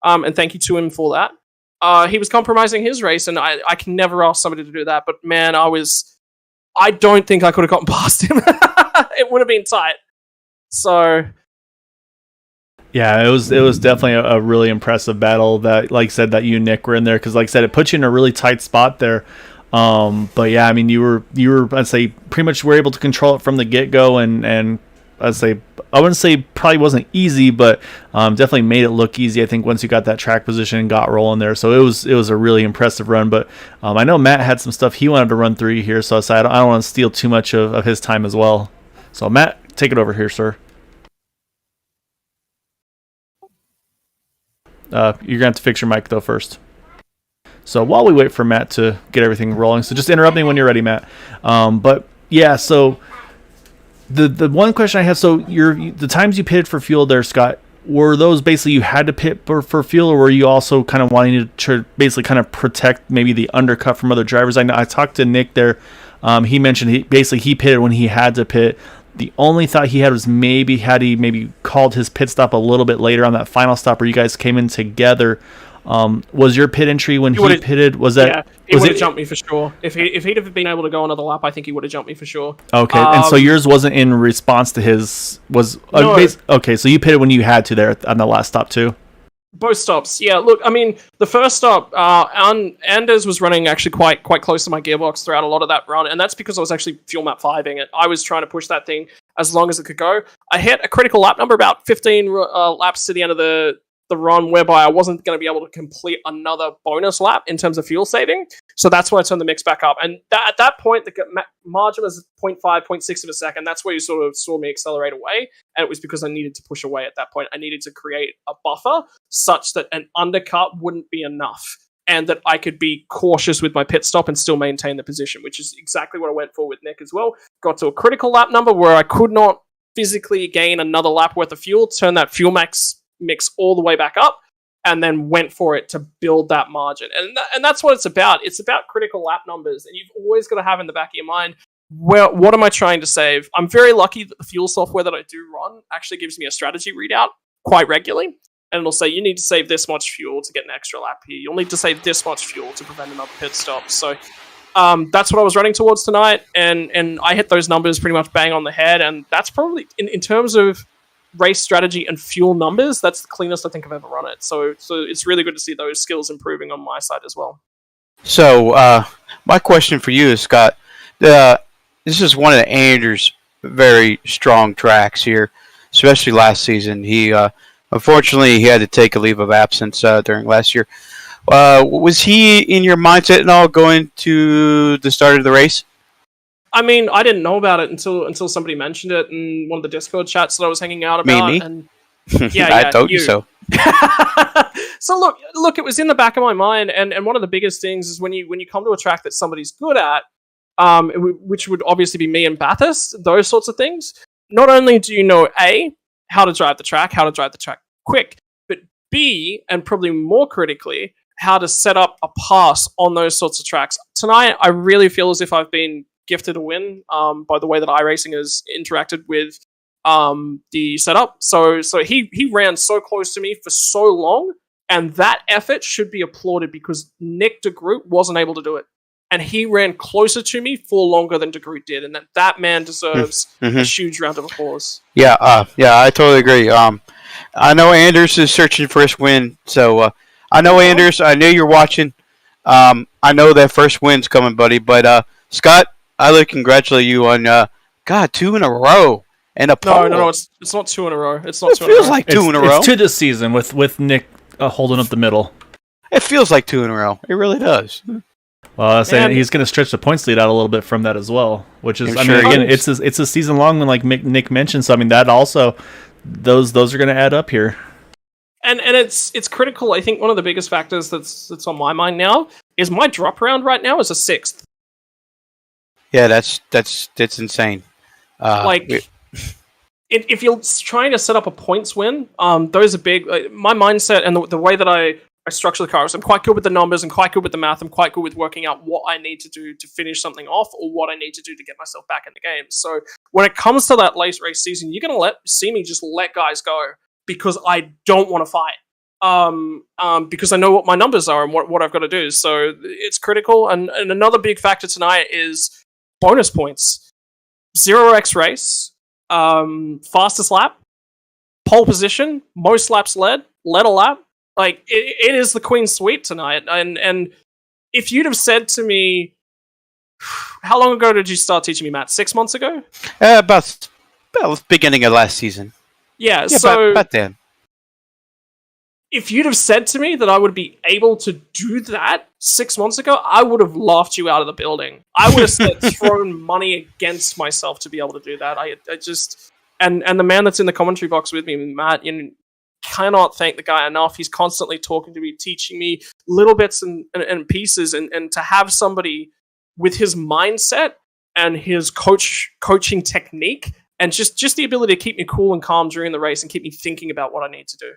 and thank you to him for that, he was compromising his race, and I can never ask somebody to do that. But man, I don't think I could have gotten past him. it would have been tight. So Yeah, it was definitely a really impressive battle that, like I said, that you and Nick were in there, because like I said, it put you in a really tight spot there. But yeah, I mean, you were I'd say pretty much were able to control it from the get go, and I'd say I wouldn't say probably wasn't easy, but definitely made it look easy. I think once you got that track position and got rolling there, so it was a really impressive run. But I know Matt had some stuff he wanted to run through you here, so I said I don't want to steal too much of his time as well. So Matt, take it over here, sir. You're gonna have to fix your mic though first. So while we wait for Matt to get everything rolling, so just interrupt me when you're ready, Matt. But yeah, so the one question I have, so the times you pitted for fuel there, Scott, were those basically you had to pit for fuel, or were you also kind of wanting to basically kind of protect maybe the undercut from other drivers? I know I talked to Nick there. He mentioned he pitted when he had to pit. The only thought he had was maybe had he maybe called his pit stop a little bit later on that final stop where you guys came in together. Was your pit entry when he pitted? Was that? Yeah, he would have jumped me for sure. If he'd have been able to go another lap, I think he would have jumped me for sure. Okay, and so yours wasn't in response to his No. Okay, so you pitted when you had to there on the last stop too. Both stops, yeah. Look, I mean, the first stop, Anders was running actually quite close to my gearbox throughout a lot of that run, and that's because I was actually fuel map 5ing it. I was trying to push that thing as long as it could go. I hit a critical lap number about 15 laps to the end of the run, whereby I wasn't going to be able to complete another bonus lap in terms of fuel saving. So that's when I turned the mix back up. And at that point, the margin was 0.5, 0.6 of a second. That's where you sort of saw me accelerate away. And it was because I needed to push away at that point. I needed to create a buffer such that an undercut wouldn't be enough, and that I could be cautious with my pit stop and still maintain the position, which is exactly what I went for with Nick as well. Got to a critical lap number where I could not physically gain another lap worth of fuel, turn that fuel mix all the way back up, and then went for it to build that margin. And that's what it's about. It's about critical lap numbers, and you've always got to have in the back of your mind, what am I trying to save? I'm very lucky that the fuel software that I do run actually gives me a strategy readout quite regularly, and it'll say you need to save this much fuel to get an extra lap here. You'll need to save this much fuel to prevent another pit stop. So that's what I was running towards tonight, and I hit those numbers pretty much bang on the head, and that's probably, in terms of race strategy and fuel numbers, that's the cleanest I think I've ever run it. So it's really good to see those skills improving on my side as well. So my question for you is, Scott, this is one of Anders' very strong tracks here, especially last season. He unfortunately he had to take a leave of absence during last year. Was he in your mindset at all going to the start of the race? I mean, I didn't know about it until somebody mentioned it in one of the Discord chats that I was hanging out about. Me? And yeah, I told you so. So look, it was in the back of my mind, and one of the biggest things is when you come to a track that somebody's good at, which would obviously be me and Bathurst, those sorts of things. Not only do you know A, how to drive the track quick, but B, and probably more critically, how to set up a pass on those sorts of tracks. Tonight, I really feel as if I've been gifted a win by the way that iRacing has interacted with the setup. So he ran so close to me for so long, and that effort should be applauded because Nick Degroot wasn't able to do it. And he ran closer to me for longer than Degroot did, and that man deserves a huge round of applause. Yeah, I totally agree. I know Anders is searching for his win, so I know Anders. I know you're watching. I know that first win's coming, buddy. But Scott, I would congratulate you on 2 in a row and a pole. No, it's not 2 in a row. It's not it 2 in a row. feels like 2 in a row. It's 2 this season with Nick holding up the middle. It feels like 2 in a row. It really does. Well, I was saying he's going to stretch the points lead out a little bit from that as well, which is, again, it's a season long, and like Nick mentioned. So I mean, that also those are going to add up here. And it's critical. I think one of the biggest factors that's on my mind now is my drop round right now is a 6th. Yeah, that's insane. If you're trying to set up a points win, those are big. My mindset and the way that I structure the car is I'm quite good with the numbers and quite good with the math. I'm quite good with working out what I need to do to finish something off or what I need to do to get myself back in the game. So when it comes to that late race season, you're going to see me just let guys go because I don't want to fight. Because I know what my numbers are and what I've got to do. So it's critical. And another big factor tonight is bonus points. 0x race. fastest lap, pole position, most laps led a lap. Like it is the Queen's Sweep tonight. And if you'd have said to me, how long ago did you start teaching me, Matt? 6 months ago? About the beginning of last season. Yeah, Yeah, so about then. if you'd have said to me that I would be able to do that 6 months ago, I would have laughed you out of the building. I would have said, thrown money against myself to be able to do that. I just and the man that's in the commentary box with me, Matt, cannot thank the guy enough. He's constantly talking to me, teaching me little bits and pieces, and to have somebody with his mindset and his coaching technique and just the ability to keep me cool and calm during the race and keep me thinking about what I need to do.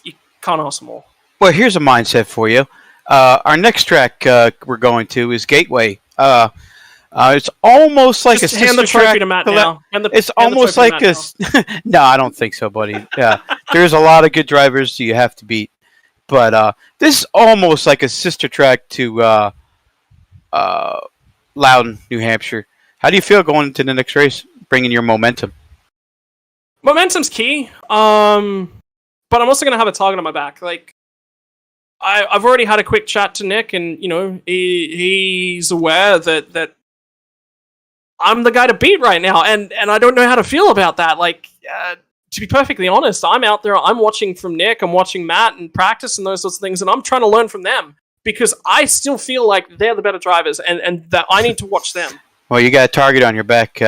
You can't ask more. Well, here's a mindset for you. Our next track we're going to is Gateway. It's almost like Just a hand sister the trophy track to Matt now. It's almost like a... No, I don't think so, buddy. Yeah, there's a lot of good drivers you have to beat. But this is almost like a sister track to Loudon, New Hampshire. How do you feel going into the next race, bringing your momentum? Momentum's key. But I'm also going to have a target on my back. Like, I've already had a quick chat to Nick, and he's aware that I'm the guy to beat right now, and I don't know how to feel about that. Like, to be perfectly honest, I'm out there, I'm watching from Nick, I'm watching Matt and practice and those sorts of things, and I'm trying to learn from them because I still feel like they're the better drivers, and that I need to watch them. Well, you got a target on your back.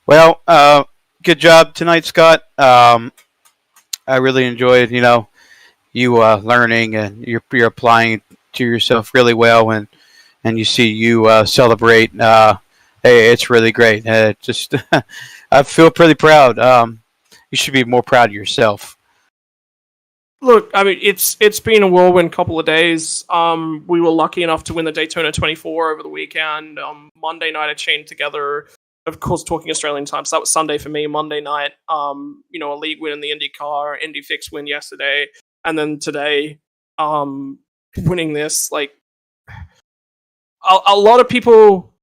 Well, good job tonight, Scott. I really enjoyed, you learning and you're applying to yourself really well, and you see you celebrate. Hey, it's really great. I feel pretty proud. You should be more proud of yourself. Look, I mean, it's been a whirlwind couple of days. We were lucky enough to win the Daytona 24 over the weekend. Monday night, I chained together, of course, talking Australian time. So that was Sunday for me. Monday night, a league win in the Indy car, Indy fix win yesterday, and then today, winning this. Like, a lot of people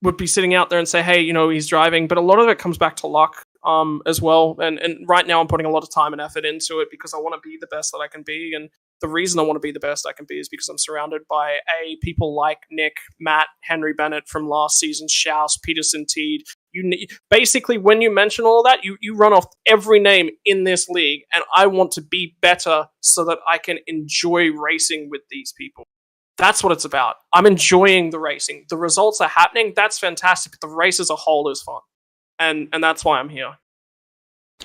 would be sitting out there and say, hey, he's driving, but a lot of it comes back to luck. As well, and right now I'm putting a lot of time and effort into it because I want to be the best that I can be, and the reason I want to be the best I can be is because I'm surrounded by people like Nick, Matt, Henry Bennett from last season, Schaus, Peterson, Teed. Basically, when you mention all of that, you run off every name in this league, and I want to be better so that I can enjoy racing with these people. That's what it's about. I'm enjoying the racing. The results are happening. That's fantastic, but the race as a whole is fun. And that's why I'm here.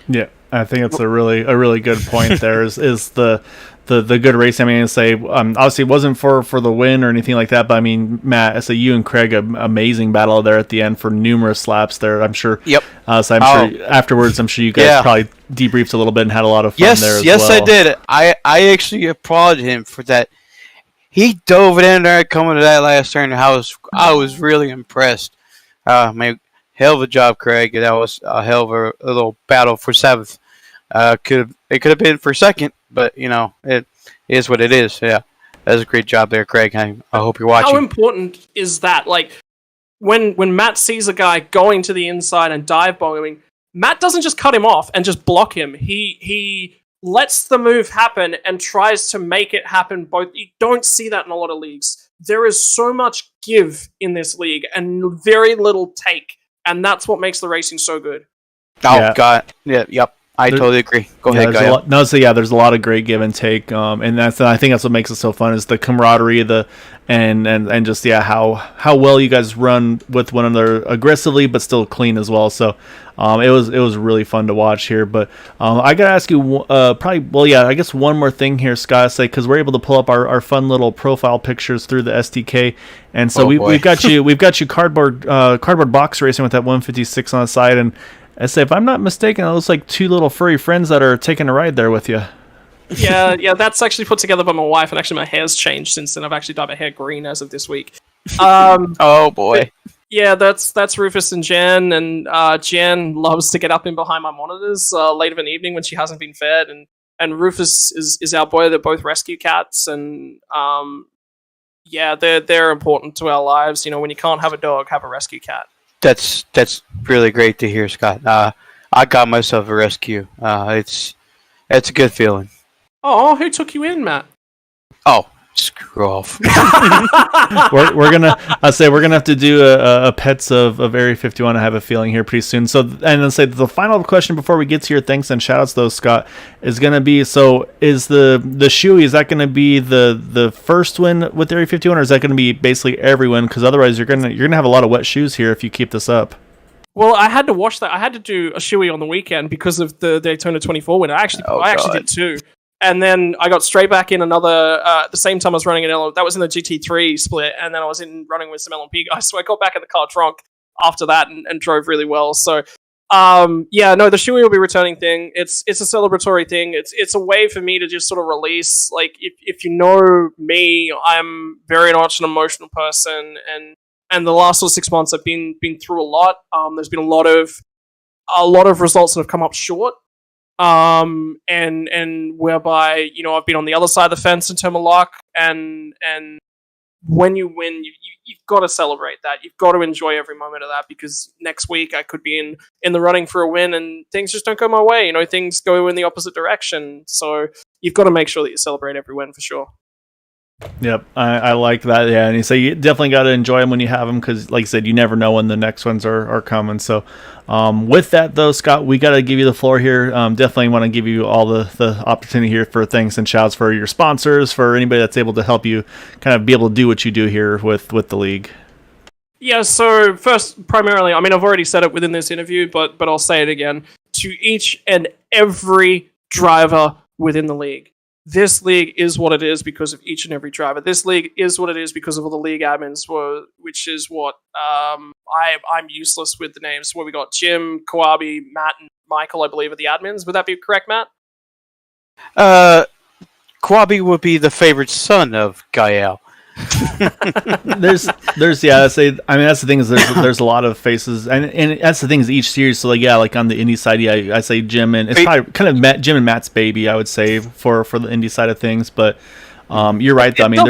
Yeah, I think it's a really good point. There is the good race. I mean, I say obviously it wasn't for the win or anything like that, but I mean, Matt, I say you and Craig, amazing battle there at the end for numerous laps there. I'm sure. Yep. So I'm sure afterwards, I'm sure you guys probably debriefed a little bit and had a lot of fun there. Yes, well. I did. I actually applauded him for that. He dove in there coming to that last turn. I was really impressed. Hell of a job, Craig. That was a hell of a little battle for seventh. It could have been for second, but it is what it is. Yeah, that was a great job there, Craig. I hope you're watching. How important is that? Like when Matt sees a guy going to the inside and dive bombing, Matt doesn't just cut him off and just block him. He lets the move happen and tries to make it happen. Both you don't see that in a lot of leagues. There is so much give in this league and very little take. And that's what makes the racing so good. Oh, yeah. God. Yeah, yep. I totally agree. Go ahead, Gaia. There's a lot of great give and take, and I think that's what makes it so fun is the camaraderie, and just how well you guys run with one another aggressively but still clean as well. So it was really fun to watch here. But I gotta ask you I guess one more thing here, Scott, because we're able to pull up our fun little profile pictures through the SDK, and so we've got you cardboard box racing with that 156 on the side. And I say, if I'm not mistaken, it looks like two little furry friends that are taking a ride there with you. Yeah, that's actually put together by my wife, and actually my hair's changed since then. I've actually dyed my hair green as of this week. Oh boy. Yeah, that's Rufus and Jan, and Jan loves to get up in behind my monitors late of an evening when she hasn't been fed, and Rufus is our boy. They're both rescue cats, and they're important to our lives. When you can't have a dog, have a rescue cat. That's really great to hear, Scott. I got myself a rescue. It's a good feeling. Oh, who took you in, Matt? Oh, screw off. we're gonna have to do a pets of Area 51. I have a feeling here pretty soon. So, and then say the final question before we get to your thanks and shoutouts, though, Scott, is gonna be, so is the shoey, is that gonna be the first win with Area 51, or is that gonna be basically every win? Because otherwise you're gonna have a lot of wet shoes here if you keep this up. Well, I had to wash that. I had to do a shoey on the weekend because of the Daytona 24 win. I actually did too. And then I got straight back in another, at the same time I was running that was in the GT3 split, and then I was running with some LMP guys, so I got back in the car drunk after that and drove really well. So, the shoey will be a returning thing. It's a celebratory thing. It's a way for me to just sort of release, like, if you know me, I'm very much an emotional person, and the last sort of 6 months I've been through a lot. There's been a lot of results that have come up short. And whereby, I've been on the other side of the fence in terms of luck, and when you win, you've got to celebrate that. You've got to enjoy every moment of that, because next week I could be in the running for a win and things just don't go my way. Things go in the opposite direction. So you've got to make sure that you celebrate every win for sure. Yep, I like that. Yeah, and you say you definitely got to enjoy them when you have them, because, like I said, you never know when the next ones are coming. So, with that though, Scott, we got to give you the floor here. Definitely want to give you all the opportunity here for thanks and shouts for your sponsors, for anybody that's able to help you kind of be able to do what you do here with the league. Yeah. So first, primarily, I mean, I've already said it within this interview, but I'll say it again to each and every driver within the league. This league is what it is because of each and every driver. This league is what it is because of all the league admins, which is what I'm useless with the names. Where we got Jim, Kawabi, Matt, and Michael, I believe, are the admins. Would that be correct, Matt? Kawabi would be the favorite son of Gael. there's I mean, that's the thing, is there's a lot of faces, and that's the thing, is each series. So like on the Indy side, I say Jim, and it's probably kind of Jim and Matt's baby, I would say, for the Indy side of things. But you're right though. I mean,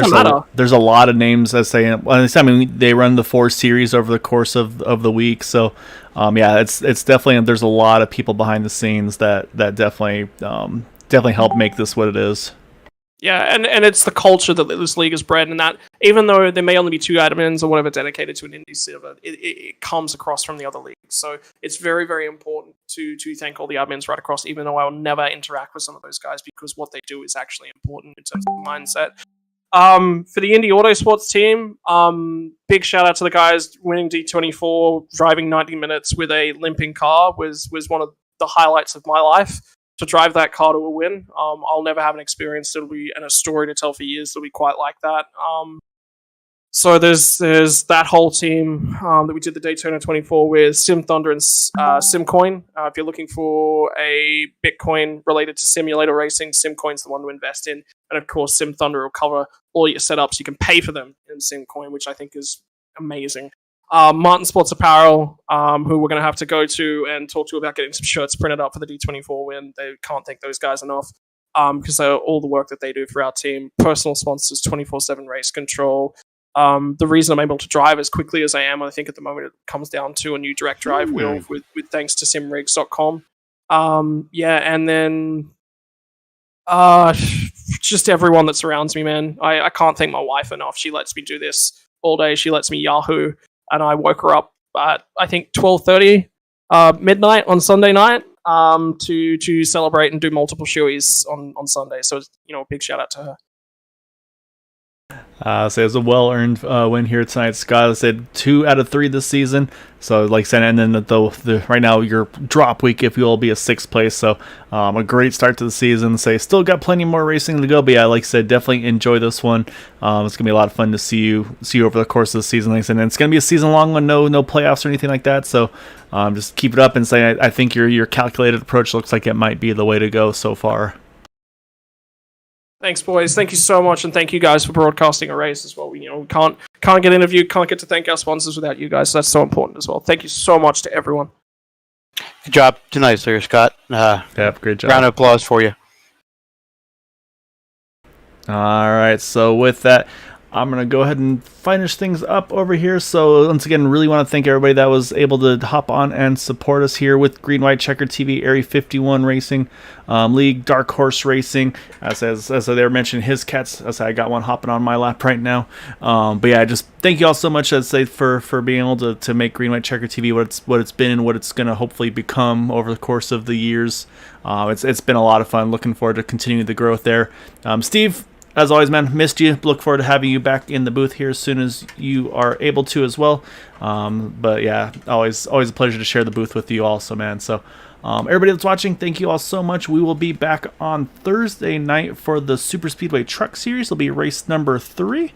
there's a lot of names. I mean, they run the 4 series over the course of the week. So it's definitely, there's a lot of people behind the scenes that definitely help make this what it is. Yeah, and it's the culture that this league has bred, and that even though there may only be 2 admins or whatever dedicated to an Indy server, it comes across from the other leagues. So it's very, very important to thank all the admins right across, even though I will never interact with some of those guys, because what they do is actually important in terms of mindset. For the Indy Autosports team, big shout out to the guys winning D24, driving 90 minutes with a limping car was one of the highlights of my life. To drive that car to a win, I'll never have an experience that'll be, and a story to tell for years that'll be quite like that. So there's that whole team that we did the Daytona 24 with, Sim Thunder and Simcoin. If you're looking for a Bitcoin related to simulator racing, Simcoin's the one to invest in, and of course Sim Thunder will cover all your setups. You can pay for them in Simcoin, which I think is amazing. Martin Sports Apparel, who we're going to have to go to and talk to about getting some shirts printed up for the D24 win. They can't thank those guys enough, because all the work that they do for our team. Personal sponsors, 24/7 Race Control. The reason I'm able to drive as quickly as I am, I think at the moment it comes down to a new direct drive wheel with thanks to simrigs.com. And then just everyone that surrounds me, man. I can't thank my wife enough. She lets me do this all day. She lets me Yahoo. And I woke her up at, I think, 12:30 midnight on Sunday night to celebrate and do multiple shoeys on Sunday. So, a big shout out to her. So it was a well-earned win here tonight. Scott said 2 out of 3 this season. So, like I said, and then the right now your drop week, if you will, be a 6th place. So, a great start to the season. Still got plenty more racing to go. But yeah, like I said, definitely enjoy this one. It's gonna be a lot of fun to see you over the course of the season. Like I said, and it's gonna be a season-long one, no playoffs or anything like that. So, just keep it up and say I think your calculated approach looks like it might be the way to go so far. Thanks, boys. Thank you so much, and thank you guys for broadcasting a race as well. We can't get interviewed, can't get to thank our sponsors without you guys. So that's so important as well. Thank you so much to everyone. Good job tonight, sir, Scott. Great job. Round of applause for you. All right. So with that, I'm going to go ahead and finish things up over here. So once again, really want to thank everybody that was able to hop on and support us here with Green White Checker TV, Area 51 Racing, League, Dark Horse Racing, as they were mentioning, his cats, as I got one hopping on my lap right now. But yeah, just thank you all so much, as say, for being able to make Green White Checker TV what it's been and what it's going to hopefully become over the course of the years. It's been a lot of fun. Looking forward to continuing the growth there. Steve, as always, man, missed you. Look forward to having you back in the booth here as soon as you are able to as well. But yeah, always a pleasure to share the booth with you also, man. So everybody that's watching, thank you all so much. We will be back on Thursday night for the Super Speedway Truck Series. It'll be race number 3.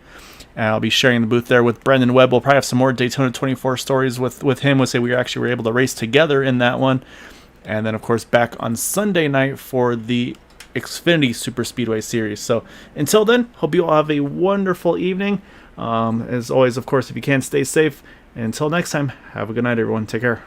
And I'll be sharing the booth there with Brendan Webb. We'll probably have some more Daytona 24 stories with him. We'll say we were able to race together in that one. And then, of course, back on Sunday night for the Xfinity Super Speedway Series. So until then, hope you all have a wonderful evening. As always, of course, if you can, stay safe. And until next time, have a good night, everyone. Take care.